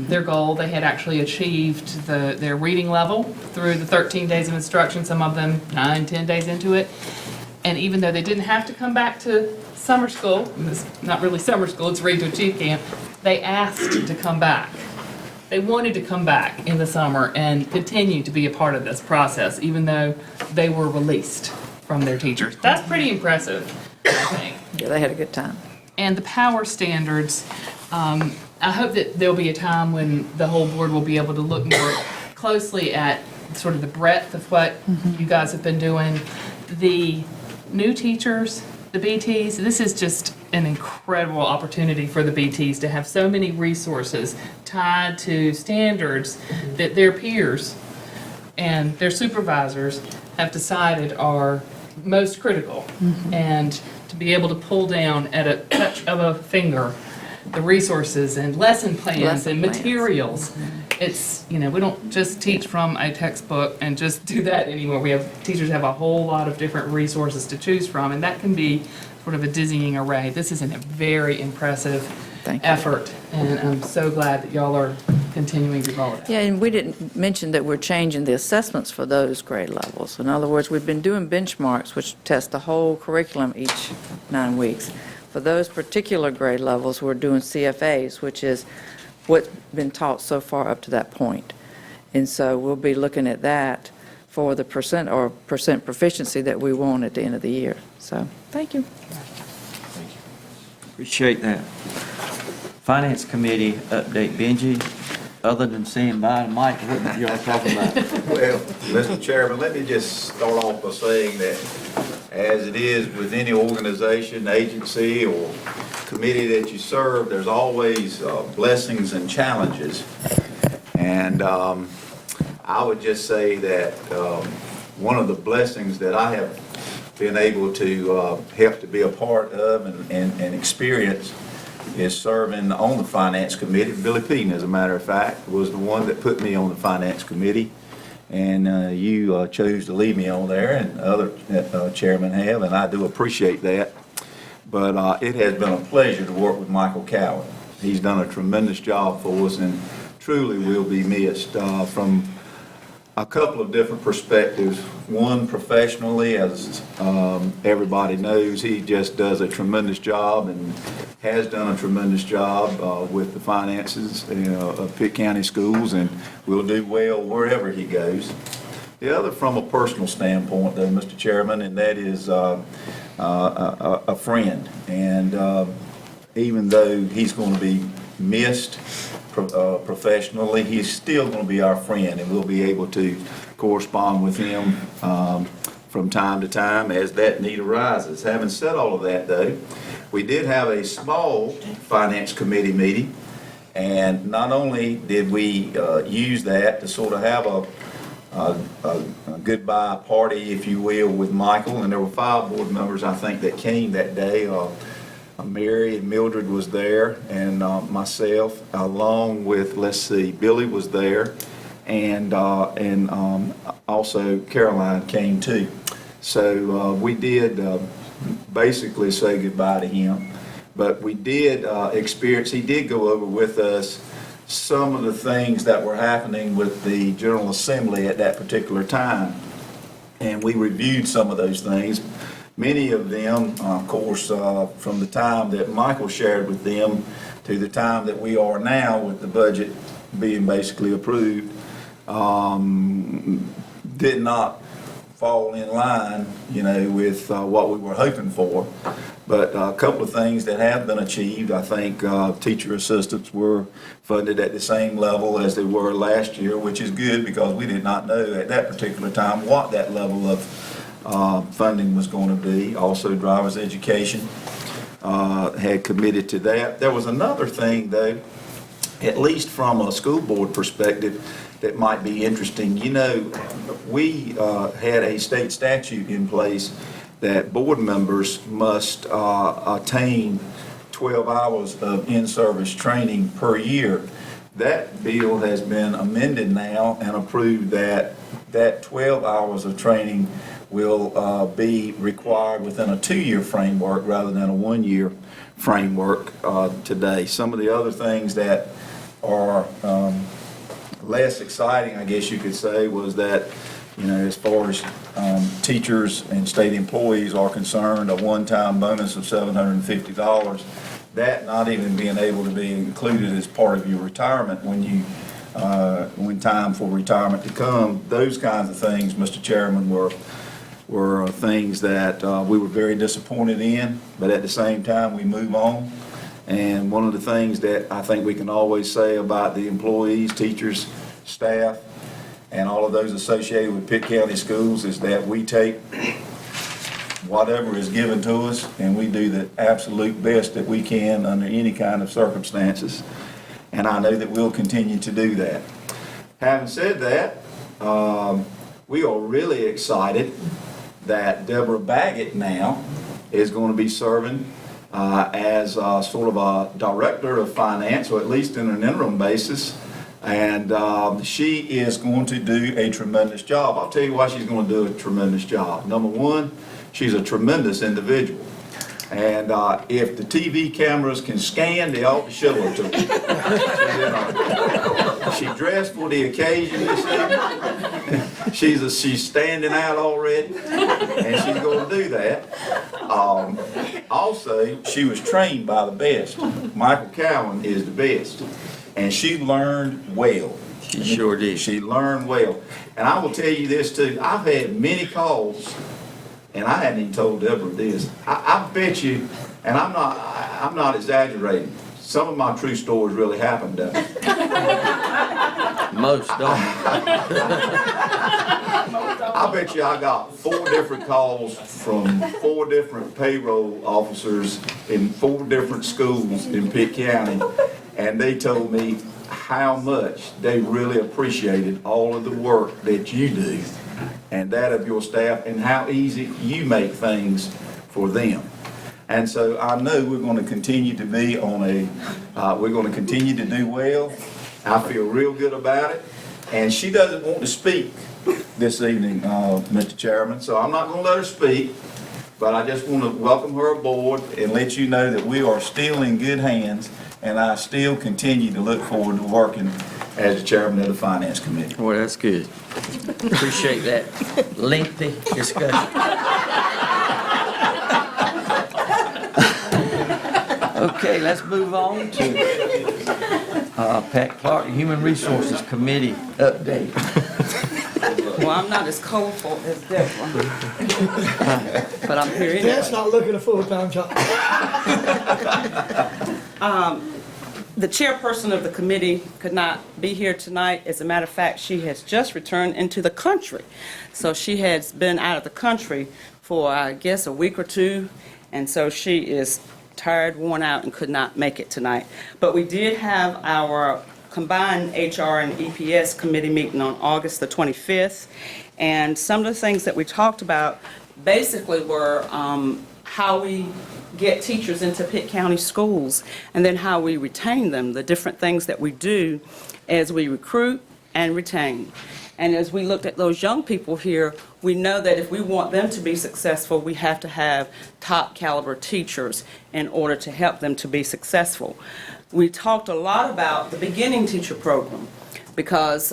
their goal. They had actually achieved their reading level through the 13 days of instruction, some of them 9, 10 days into it. And even though they didn't have to come back to summer school, it's not really summer school, it's Read to Achieve Camp, they asked to come back. They wanted to come back in the summer and continue to be a part of this process, even though they were released from their teachers. That's pretty impressive, I think. Yeah, they had a good time. And the power standards, I hope that there'll be a time when the whole board will be able to look more closely at sort of the breadth of what you guys have been doing. The new teachers, the BTs, this is just an incredible opportunity for the BTs to have so many resources tied to standards that their peers and their supervisors have decided are most critical. And to be able to pull down at a touch of a finger the resources and lesson plans and materials. It's, we don't just teach from a textbook and just do that anymore. Teachers have a whole lot of different resources to choose from, and that can be sort of a dizzying array. This is a very impressive effort, and I'm so glad that y'all are continuing to roll it out. Yeah, and we didn't mention that we're changing the assessments for those grade levels. In other words, we've been doing benchmarks, which test the whole curriculum each 9 weeks. For those particular grade levels, we're doing CFAs, which is what's been taught so far up to that point. And so we'll be looking at that for the percent proficiency that we want at the end of the year. So, thank you. Appreciate that. Finance Committee update, Benji. Other than saying bye to Mike, what did y'all talk about? Well, Mr. Chairman, let me just start off by saying that as it is with any organization, agency, or committee that you serve, there's always blessings and challenges. And I would just say that one of the blessings that I have been able to help to be a part of and experience is serving on the Finance Committee. Billy Peden, as a matter of fact, was the one that put me on the Finance Committee. And you chose to leave me on there, and other chairmen have, and I do appreciate that. But it has been a pleasure to work with Michael Cowan. He's done a tremendous job for us and truly will be missed from a couple of different perspectives. One, professionally, as everybody knows, he just does a tremendous job and has done a tremendous job with the finances of Pitt County Schools, and will do well wherever he goes. The other, from a personal standpoint, though, Mr. Chairman, and that is a friend. And even though he's going to be missed professionally, he's still going to be our friend, and we'll be able to correspond with him from time to time as that need arises. Having said all of that, though, we did have a small Finance Committee meeting, and not only did we use that to sort of have a goodbye party, if you will, with Michael, and there were 5 board members, I think, that came that day. Mary and Mildred was there, and myself, along with, let's see, Billy was there, and also Caroline came too. So we did basically say goodbye to him, but we did experience, he did go over with us some of the things that were happening with the General Assembly at that particular time, and we reviewed some of those things. Many of them, of course, from the time that Michael shared with them to the time that we are now with the budget being basically approved, did not fall in line, with what we were hoping for. But a couple of things that have been achieved, I think teacher assistants were funded at the same level as they were last year, which is good because we did not know at that particular time what that level of funding was going to be. Also, driver's education had committed to that. There was another thing, though, at least from a school board perspective, that might be interesting. We had a state statute in place that board members must attain 12 hours of in-service training per year. That bill has been amended now and approved that 12 hours of training will be required within a 2-year framework rather than a 1-year framework today. Some of the other things that are less exciting, I guess you could say, was that, as far as teachers and state employees are concerned, a one-time bonus of $750, that not even being able to be included as part of your retirement when time for retirement to come. Those kinds of things, Mr. Chairman, were things that we were very disappointed in, but at the same time, we move on. And one of the things that I think we can always say about the employees, teachers, staff, and all of those associated with Pitt County Schools is that we take whatever is given to us and we do the absolute best that we can under any kind of circumstances. And I know that we'll continue to do that. Having said that, we are really excited that Deborah Baggett now is going to be serving as sort of a director of finance, or at least in an interim basis. And she is going to do a tremendous job. I'll tell you why she's going to do a tremendous job. Number one, she's a tremendous individual. And if the TV cameras can scan, they ought to show her to them. She dressed for the occasion this evening. She's standing out already, and she's going to do that. Also, she was trained by the best. Michael Cowan is the best, and she learned well. She sure did. She learned well. And I will tell you this too, I've had many calls, and I hadn't even told Deborah this. I bet you, and I'm not exaggerating, some of my true stories really happened though. Most don't. I bet you I got 4 different calls from 4 different payroll officers in 4 different schools in Pitt County, and they told me how much they really appreciated all of the work that you do and that of your staff and how easy you make things for them. And so I know we're going to continue to be on we're going to continue to do well. I feel real good about it. And she doesn't want to speak this evening, Mr. Chairman, so I'm not going to let her speak. But I just want to welcome her aboard and let you know that we are still in good hands, and I still continue to look forward to working as the chairman of the Finance Committee. Well, that's good. Appreciate that lengthy discussion. Okay, let's move on to Pat Clark, Human Resources Committee update. Well, I'm not as colorful as Deborah, but I'm here anyway. Dad's not looking a full-time job. The chairperson of the committee could not be here tonight. As a matter of fact, she has just returned into the country. So she has been out of the country for, I guess, a week or 2, and so she is tired, worn out, and could not make it tonight. But we did have our combined HR and EPS committee meeting on August the 25th, and some of the things that we talked about basically were how we get teachers into Pitt County schools, and then how we retain them, the different things that we do as we recruit and retain. And as we looked at those young people here, we know that if we want them to be successful, we have to have top caliber teachers in order to help them to be successful. We talked a lot about the beginning teacher program, because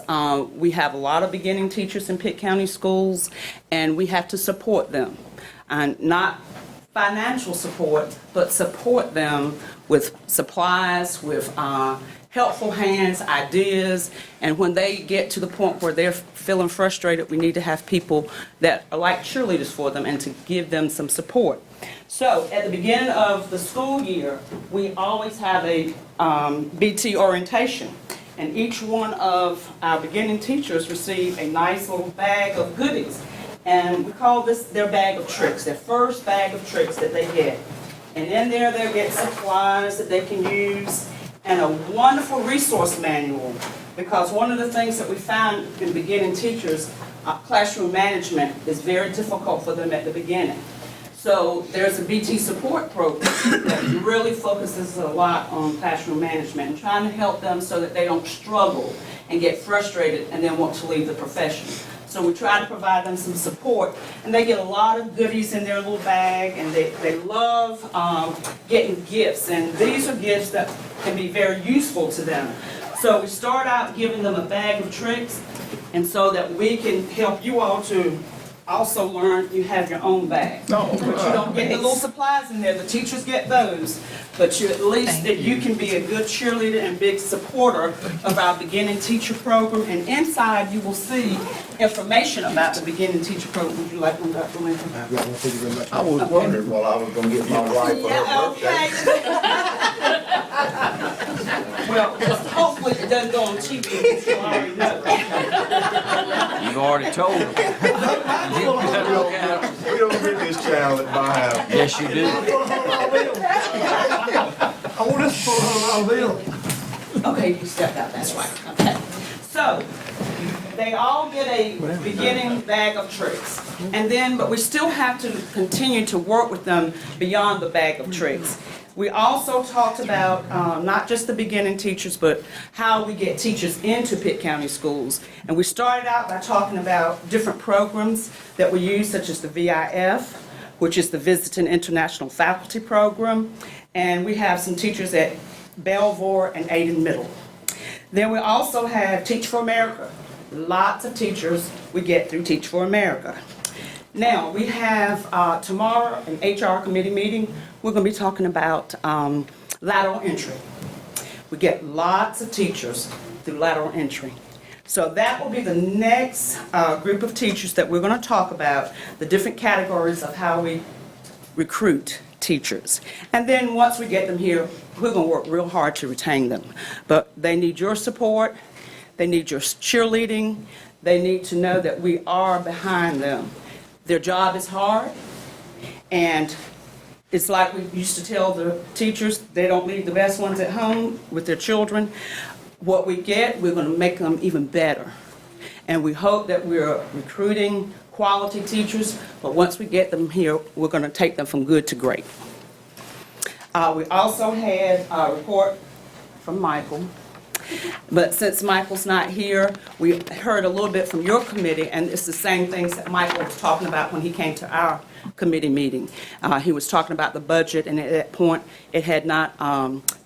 we have a lot of beginning teachers in Pitt County schools, and we have to support them. And not financial support, but support them with supplies, with helpful hands, ideas, and when they get to the point where they're feeling frustrated, we need to have people that are like cheerleaders for them and to give them some support. So at the beginning of the school year, we always have a BT orientation, and each one of our beginning teachers receive a nice little bag of goodies. And we call this their bag of tricks, their first bag of tricks that they get. And in there they'll get supplies that they can use and a wonderful resource manual. Because one of the things that we found in beginning teachers, classroom management is very difficult for them at the beginning. So there's a BT support program that really focuses a lot on classroom management and trying to help them so that they don't struggle and get frustrated and then want to leave the profession. So we try to provide them some support, and they get a lot of goodies in their little bag, and they love getting gifts, and these are gifts that can be very useful to them. So we start out giving them a bag of tricks, and so that we can help you all to also learn you have your own bag. But you don't get the little supplies in there, the teachers get those, but you at least that you can be a good cheerleader and big supporter of our beginning teacher program, and inside you will see information about the beginning teacher program. Would you like one, Dr. Lincoln? I was wondering while I was going to get my wife for her birthday. Well, hopefully it doesn't go on TV, because you already know. You've already told them. We don't get this channel at my house. Yes, you do. I want this for our bill. Okay, you stepped out, that's right. Okay. So, they all get a beginning bag of tricks. And then, but we still have to continue to work with them beyond the bag of tricks. We also talked about not just the beginning teachers, but how we get teachers into Pitt County schools. And we started out by talking about different programs that we use, such as the VIF, which is the Visiting International Faculty Program. And we have some teachers at Belvoir and Aiden Middle. Then we also have Teach for America. Lots of teachers we get through Teach for America. Now, we have tomorrow an HR committee meeting. We're going to be talking about lateral entry. We get lots of teachers through lateral entry. So that will be the next group of teachers that we're going to talk about, the different categories of how we recruit teachers. And then once we get them here, we're going to work real hard to retain them. But they need your support. They need your cheerleading. They need to know that we are behind them. Their job is hard, and it's like we used to tell the teachers, they don't leave the best ones at home with their children. What we get, we're going to make them even better. And we hope that we're recruiting quality teachers, but once we get them here, we're going to take them from good to great. We also had a report from Michael. But since Michael's not here, we heard a little bit from your committee, and it's the same things that Michael was talking about when he came to our committee meeting. He was talking about the budget, and at that point, it had not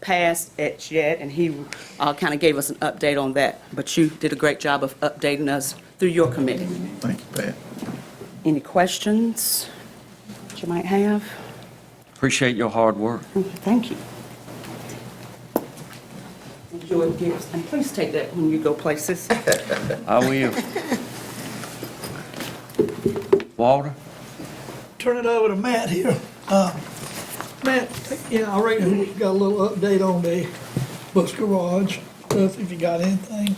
passed it yet, and he kind of gave us an update on that. But you did a great job of updating us through your committee. Thank you, Pat. Any questions that you might have? Appreciate your hard work. Thank you. Enjoy the gifts, and please take that when you go places. I will. Walter? Turn it over to Matt here. Matt, yeah, I reckon we got a little update on the bus garage stuff, if you got anything.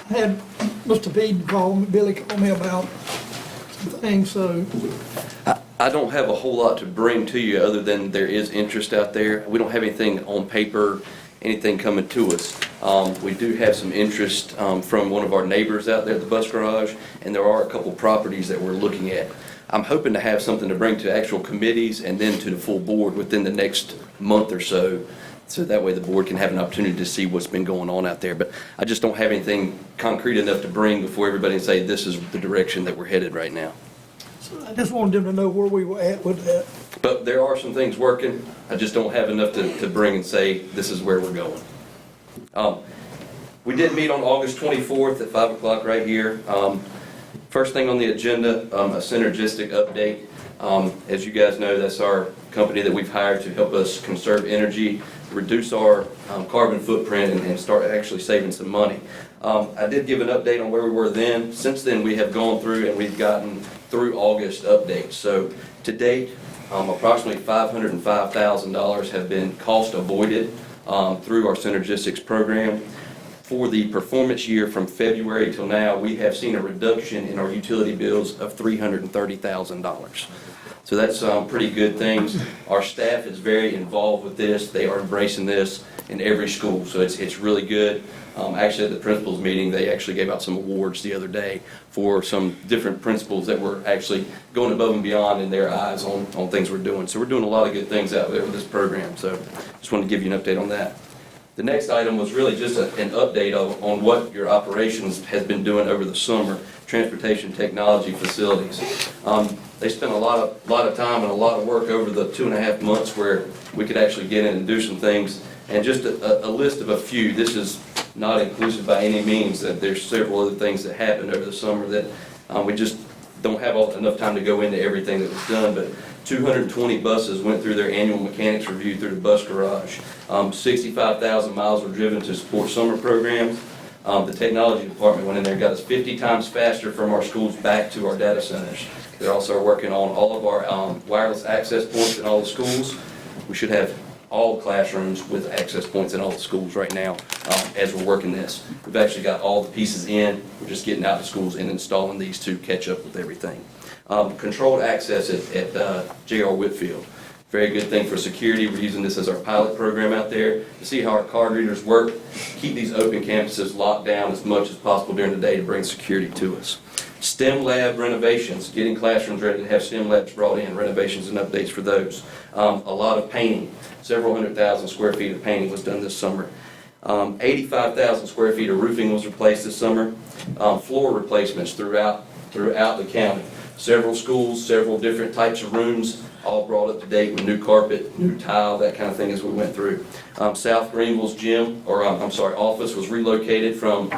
I had Mr. Peden call me, Billy called me about some things, so. I don't have a whole lot to bring to you other than there is interest out there. We don't have anything on paper, anything coming to us. We do have some interest from one of our neighbors out there at the bus garage, and there are a couple properties that we're looking at. I'm hoping to have something to bring to actual committees and then to the full board within the next month or so that way the board can have an opportunity to see what's been going on out there. But I just don't have anything concrete enough to bring before everybody and say this is the direction that we're headed right now. So I just wanted them to know where we were at with that. But there are some things working. I just don't have enough to bring and say this is where we're going. We did meet on August 24th at 5 o'clock right here. First thing on the agenda, a synergistic update. As you guys know, that's our company that we've hired to help us conserve energy, reduce our carbon footprint, and start actually saving some money. I did give an update on where we were then. Since then, we have gone through and we've gotten through August updates. So to date, approximately $505,000 have been cost avoided through our Synergistics program. For the performance year from February till now, we have seen a reduction in our utility bills of $330,000. So that's pretty good things. Our staff is very involved with this. They are embracing this in every school, so it's really good. Actually, at the principals meeting, they actually gave out some awards the other day for some different principals that were actually going above and beyond in their eyes on things we're doing. So we're doing a lot of good things out there with this program. So just wanted to give you an update on that. The next item was really just an update on what your operations has been doing over the summer, transportation technology facilities. They spent a lot of time and a lot of work over the 2.5 months where we could actually get in and do some things. And just a list of a few. This is not inclusive by any means. That there's several other things that happened over the summer that we just don't have enough time to go into everything that was done. But 220 buses went through their annual mechanics review through the bus garage. 65,000 miles were driven to support summer programs. The technology department went in there and got us 50 times faster from our schools back to our data centers. They're also working on all of our wireless access points in all the schools. We should have all classrooms with access points in all the schools right now as we're working this. We've actually got all the pieces in. We're just getting out to schools and installing these to catch up with everything. Controlled access at J.R. Whitfield. Very good thing for security. We're using this as our pilot program out there to see how our card readers work, keep these open campuses locked down as much as possible during the day to bring security to us. STEM lab renovations, getting classrooms ready to have STEM labs brought in, renovations and updates for those. A lot of painting, several 100,000 square feet of painting was done this summer. 85,000 square feet of roofing was replaced this summer. Floor replacements throughout the county. several schools, several different types of rooms, all brought up to date with new carpet, new tile, that kind of thing as we went through. South Greenville's office was relocated from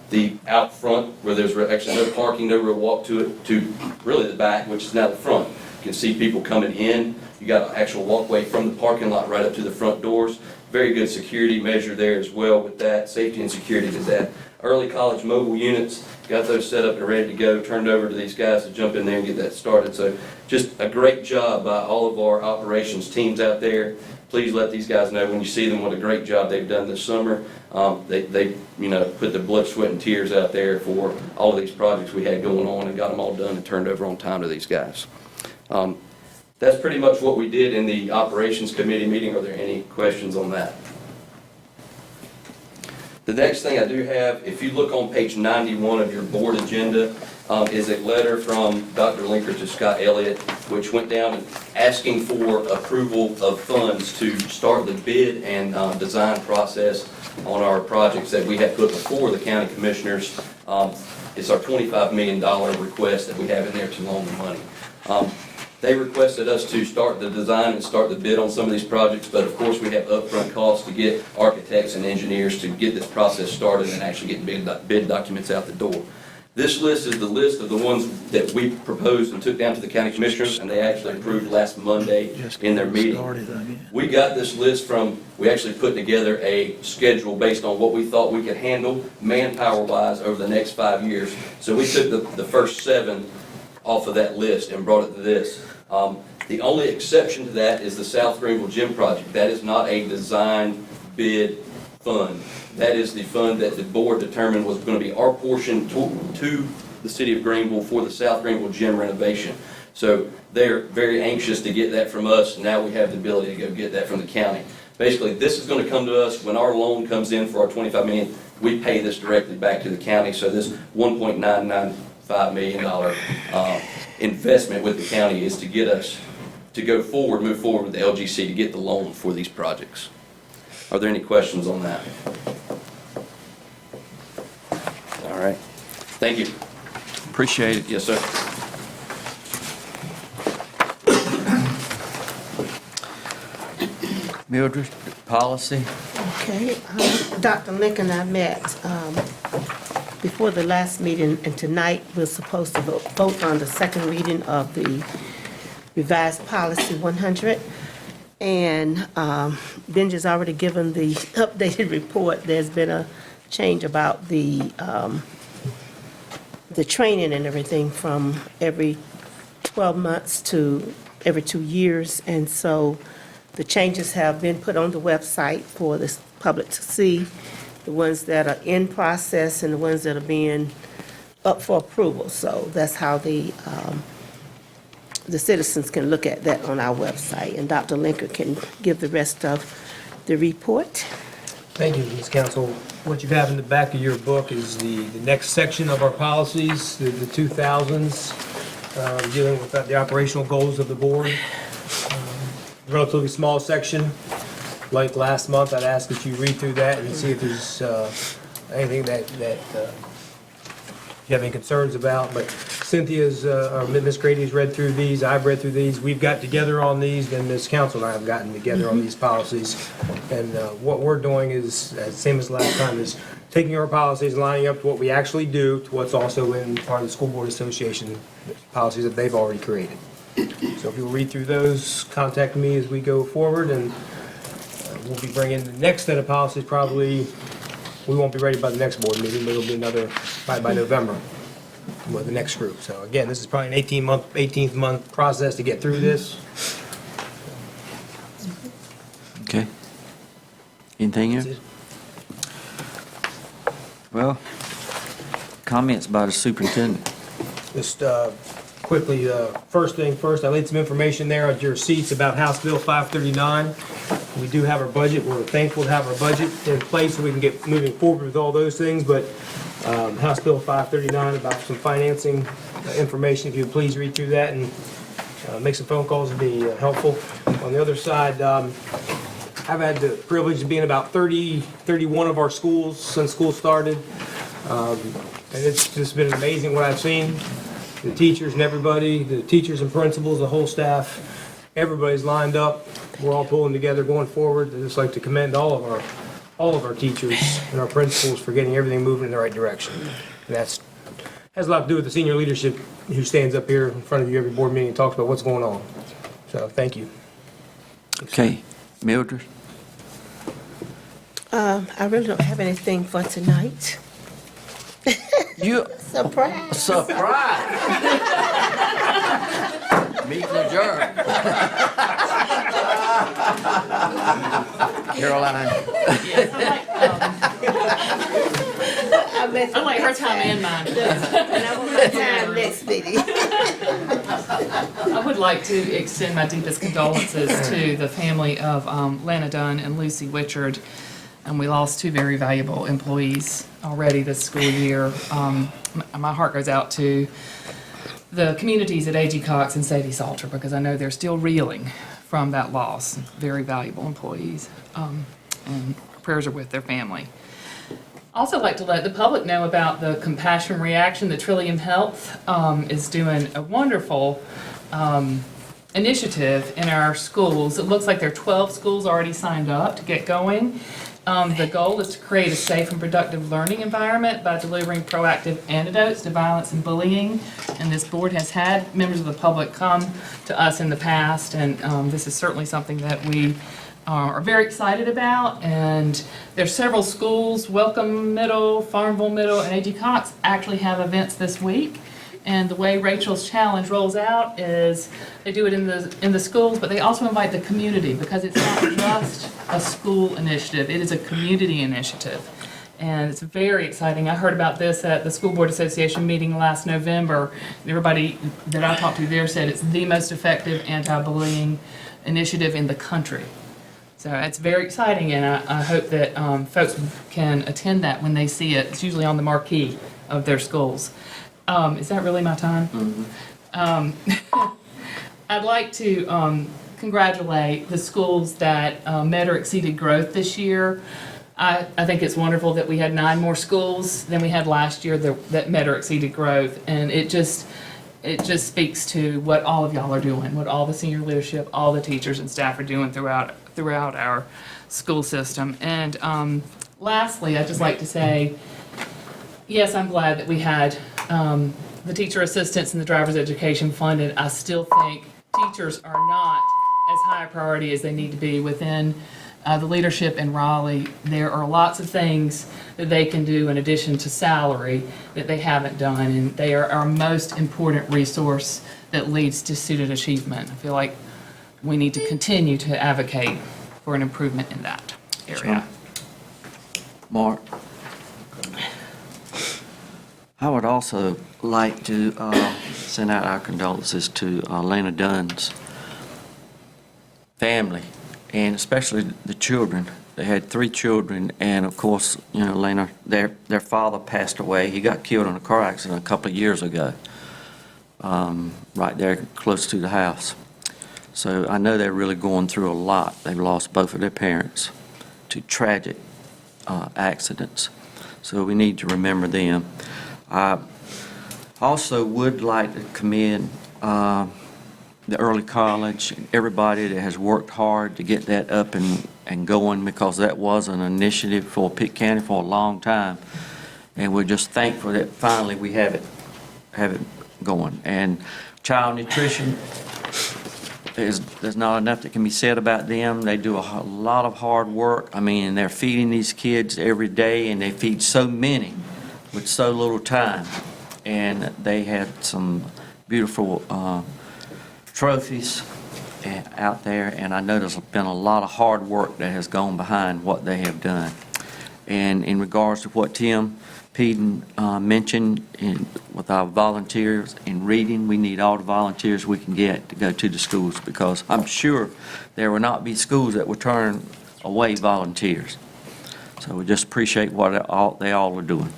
the out front, where there's actually no parking, no real walk to it, to really the back, which is now the front. You can see people coming in. You got an actual walkway from the parking lot right up to the front doors. Very good security measure there as well with that, safety and security with that. Early college mobile units, got those set up and ready to go, turned over to these guys to jump in there and get that started. So just a great job by all of our operations teams out there. Please let these guys know when you see them what a great job they've done this summer. They put their blood, sweat, and tears out there for all of these projects we had going on and got them all done and turned over on time to these guys. That's pretty much what we did in the operations committee meeting. Are there any questions on that? The next thing I do have, if you look on page 91 of your board agenda, is a letter from Dr. Linker to Scott Elliott, which went down and asking for approval of funds to start the bid and design process on our projects that we had put before the county commissioners. It's our $25 million request that we have in there to loan the money. They requested us to start the design and start the bid on some of these projects, but of course we have upfront costs to get architects and engineers to get this process started and actually get bid documents out the door. This list is the list of the ones that we proposed and took down to the county commissioners, and they actually approved last Monday in their meeting. We got this list we actually put together a schedule based on what we thought we could handle manpower-wise over the next 5 years. So we took the first 7 off of that list and brought it to this. The only exception to that is the South Greenville Gym project. That is not a design bid fund. That is the fund that the board determined was going to be our portion to the city of Greenville for the South Greenville Gym renovation. So they're very anxious to get that from us. Now we have the ability to go get that from the county. Basically, this is going to come to us when our loan comes in for our $25 million. We pay this directly back to the county. So this $1.995 million investment with the county is to get us to move forward with the LGC to get the loan for these projects. Are there any questions on that? All right. Thank you. Appreciate it. Yes, sir. Mildred, policy? Okay, Dr. Lincoln and I met before the last meeting, and tonight we're supposed to vote on the second reading of the revised policy 100. And Benji's already given the updated report. There's been a change about the training and everything from every 12 months to every 2 years. And so the changes have been put on the website for the public to see, the ones that are in process and the ones that are being up for approval. So that's how the citizens can look at that on our website, and Dr. Linker can give the rest of the report. Thank you, Ms. Council. What you have in the back of your book is the next section of our policies, the 2000s, dealing with the operational goals of the board. Relatively small section. Like last month, I'd ask that you read through that and see if there's anything that you have any concerns about. But Cynthia's, or Ms. Grady's read through these, I've read through these, we've got together on these, then Ms. Council and I have gotten together on these policies. And what we're doing is, same as last time, is taking our policies, lining up to what we actually do, to what's also in part of the School Board Association policies that they've already created. So if you'll read through those, contact me as we go forward, and we'll be bringing the next set of policies probably. We won't be ready by the next board meeting, but it'll be another, probably by November with the next group. So again, this is probably an 18th month process to get through this. Okay. Anything else? Well, comments by the superintendent. Just quickly, first thing first, I laid some information there at your seats about House Bill 539. We do have our budget. We're thankful to have our budget in place so we can get moving forward with all those things. But House Bill 539 about some financing information, if you would please read through that and make some phone calls would be helpful. On the other side, I've had the privilege of being about 31 of our schools since school started. And it's just been amazing what I've seen. the teachers and everybody, the teachers and principals, the whole staff, everybody's lined up. We're all pulling together going forward. I'd just like to commend all of our teachers and our principals for getting everything moving in the right direction. And that's has a lot to do with the senior leadership who stands up here in front of you every board meeting and talks about what's going on. So thank you. Okay, Mildred? I really don't have anything for tonight. You Surprise. surprise. Meeting adjourned. Caroline. I like her time and mine. And I want my time next meeting. I would like to extend my deepest condolences to the family of Lana Dunn and Lucy Wichard. And we lost two very valuable employees already this school year. My heart goes out to the communities at A.G. Cox and Sadie Salter because I know they're still reeling from that loss. Very valuable employees. And prayers are with their family. Also like to let the public know about the compassion reaction that Trillium Health is doing a wonderful initiative in our schools. It looks like there are 12 schools already signed up to get going. The goal is to create a safe and productive learning environment by delivering proactive antidotes to violence and bullying. And this board has had members of the public come to us in the past, and this is certainly something that we are very excited about. And there's several schools, Welcome Middle, Farmville Middle, and A.G. Cox actually have events this week. And the way Rachel's Challenge rolls out is they do it in the schools, but they also invite the community because it's not just a school initiative, it is a community initiative. And it's very exciting. I heard about this at the School Board Association meeting last November. Everybody that I talked to there said it's the most effective anti-bullying initiative in the country. So it's very exciting, and I hope that folks can attend that when they see it. It's usually on the marquee of their schools. Is that really my time? Mm-hmm. I'd like to congratulate the schools that met or exceeded growth this year. I think it's wonderful that we had 9 more schools than we had last year that met or exceeded growth, and it just speaks to what all of y'all are doing, what all the senior leadership, all the teachers and staff are doing throughout our school system. And lastly, I'd just like to say, yes, I'm glad that we had the teacher assistants and the driver's education funded. I still think teachers are not as high a priority as they need to be within the leadership in Raleigh. There are lots of things that they can do in addition to salary that they haven't done, and they are our most important resource that leads to student achievement. I feel like we need to continue to advocate for an improvement in that area. Mark? I would also like to send out our condolences to Lana Dunn's family, and especially the children. They had 3 children, and of course, you know, Lana, their father passed away. He got killed in a car accident a couple of years ago, right there close to the house. So I know they're really going through a lot. They've lost both of their parents to tragic accidents. So we need to remember them. I also would like to commend the early college and everybody that has worked hard to get that up and going, because that was an initiative for Pitt County for a long time. And we're just thankful that finally we have it going. And child nutrition, there's not enough that can be said about them. They do a lot of hard work. I mean, they're feeding these kids every day, and they feed so many with so little time. And they had some beautiful trophies out there, and I know there's been a lot of hard work that has gone behind what they have done. And in regards to what Tim Peden mentioned with our volunteers in reading, we need all the volunteers we can get to go to the schools, because I'm sure there will not be schools that will turn away volunteers. So we just appreciate what they all are doing.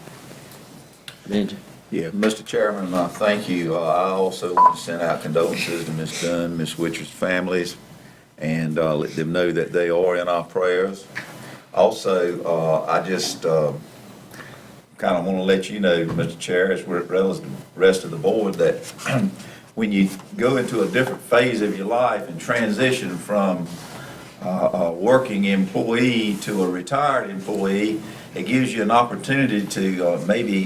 Benji? Yeah, Mr. Chairman, thank you. I also want to send out condolences to Ms. Dunn, Ms. Wichard's families, and let them know that they are in our prayers. Also, I just kind of want to let you know, Mr. Chair, as well as the rest of the board, that when you go into a different phase of your life and transition from a working employee to a retired employee, it gives you an opportunity to maybe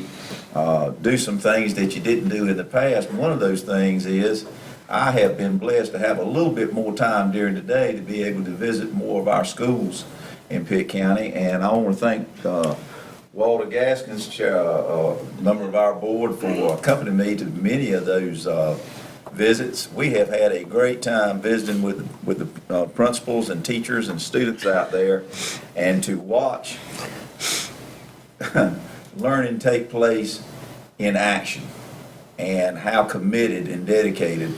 do some things that you didn't do in the past. One of those things is I have been blessed to have a little bit more time during the day to be able to visit more of our schools in Pitt County. And I want to thank Walter Gaskins, member of our board, for accompanying me to many of those visits. We have had a great time visiting with the principals and teachers and students out there, and to watch learning take place in action and how committed and dedicated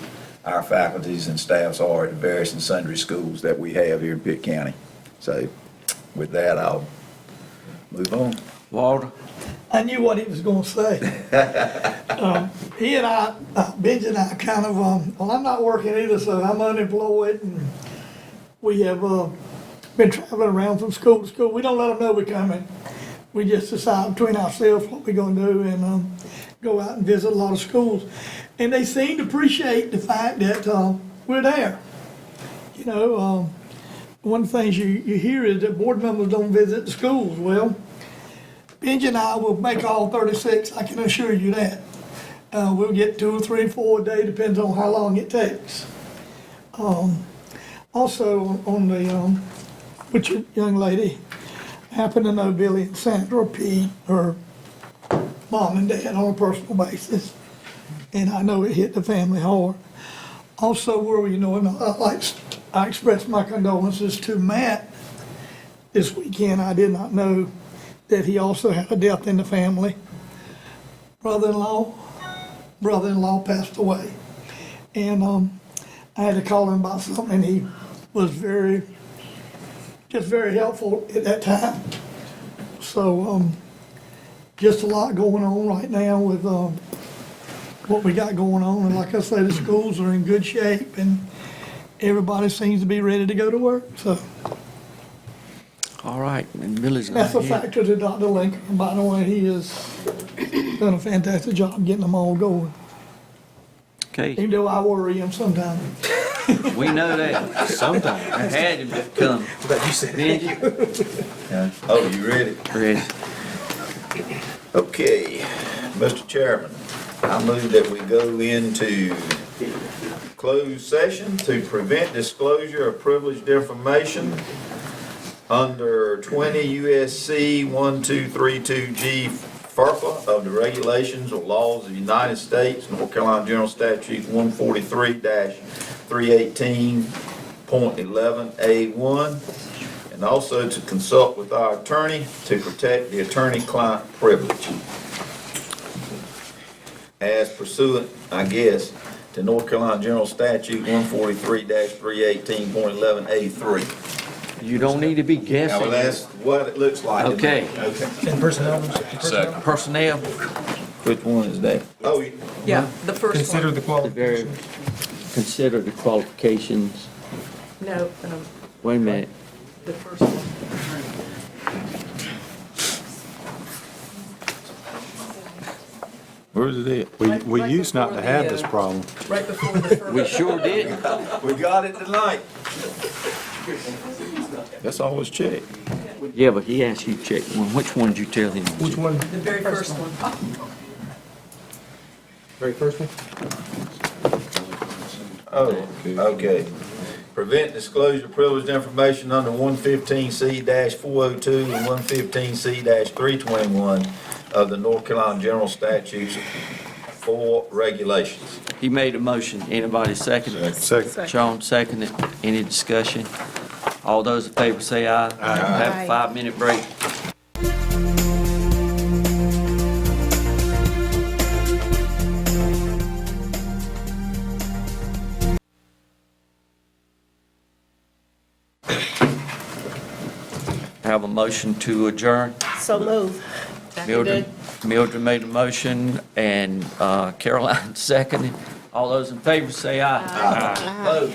our faculties and staffs are at the various and sundry schools that we have here in Pitt County. So with that, I'll move on. Walter? I knew what he was going to say. He and I, Benji and I kind of, well, I'm not working either, so I'm unemployed, and we have been traveling around from school to school. We don't let them know we're coming. We just decide between ourselves what we're going to do and go out and visit a lot of schools. And they seem to appreciate the fact that we're there. You know, one of the things you hear is that board members don't visit the schools. Well, Benji and I will make all 36, I can assure you that. We'll get 2 or 3, 4 a day, depends on how long it takes. Also, on the, with your young lady, happen to know Billy and Sandra P., her mom and dad, on a personal basis. And I know it hit the family hard. Also, where you know, and I expressed my condolences to Matt this weekend. I did not know that he also had a death in the family. Brother-in-law passed away. And I had to call him about something, and he was very helpful at that time. So just a lot going on right now with what we got going on. And like I say, the schools are in good shape, and everybody seems to be ready to go to work. So All right, and Billy's that's not a here. factor to Dr. Lincoln. And by the way, he has done a fantastic job getting them all going. Okay, Even though I worry him sometimes. we know that. Sometimes. I had him come. But you said Benji? Yeah. Oh, you ready? Ready. Okay, Mr. Chairman, I move that we go into closed session to prevent disclosure of privileged information under 20 U.S.C. 1232G FERPA of the regulations or laws of the United States, North Carolina General Statute 143-318.11A1, and also to consult with our attorney to protect the attorney-client privilege as pursuant, I guess, to North Carolina General Statute 143-318.11A3. You don't need to be Now, guessing. well, that's what it looks like. Okay. Okay. And personnel. Personnel, Which one is that? Oh, Yeah, the first Consider one. the qualifications. consider the qualifications. No, Wait a minute. the first one. where's it at? We Right used not to before have the, this problem. Right before the first. We sure did. We got it tonight. That's always checked. Yeah, but he asked you to check one. Which one did you tell him? Which one? The very first one. Very first one? Oh, okay. Prevent disclosure of privileged information under 115C-402 and 115C-321 of the North Carolina General Statutes for regulations. He made a motion. Anybody second it? Second. Sean seconded. Any discussion? All those in favor say aye. Have a 5-minute break. Have a motion to adjourn. So move. Mildred made a motion and Caroline seconded. All those in favor say aye. Aye. Vote.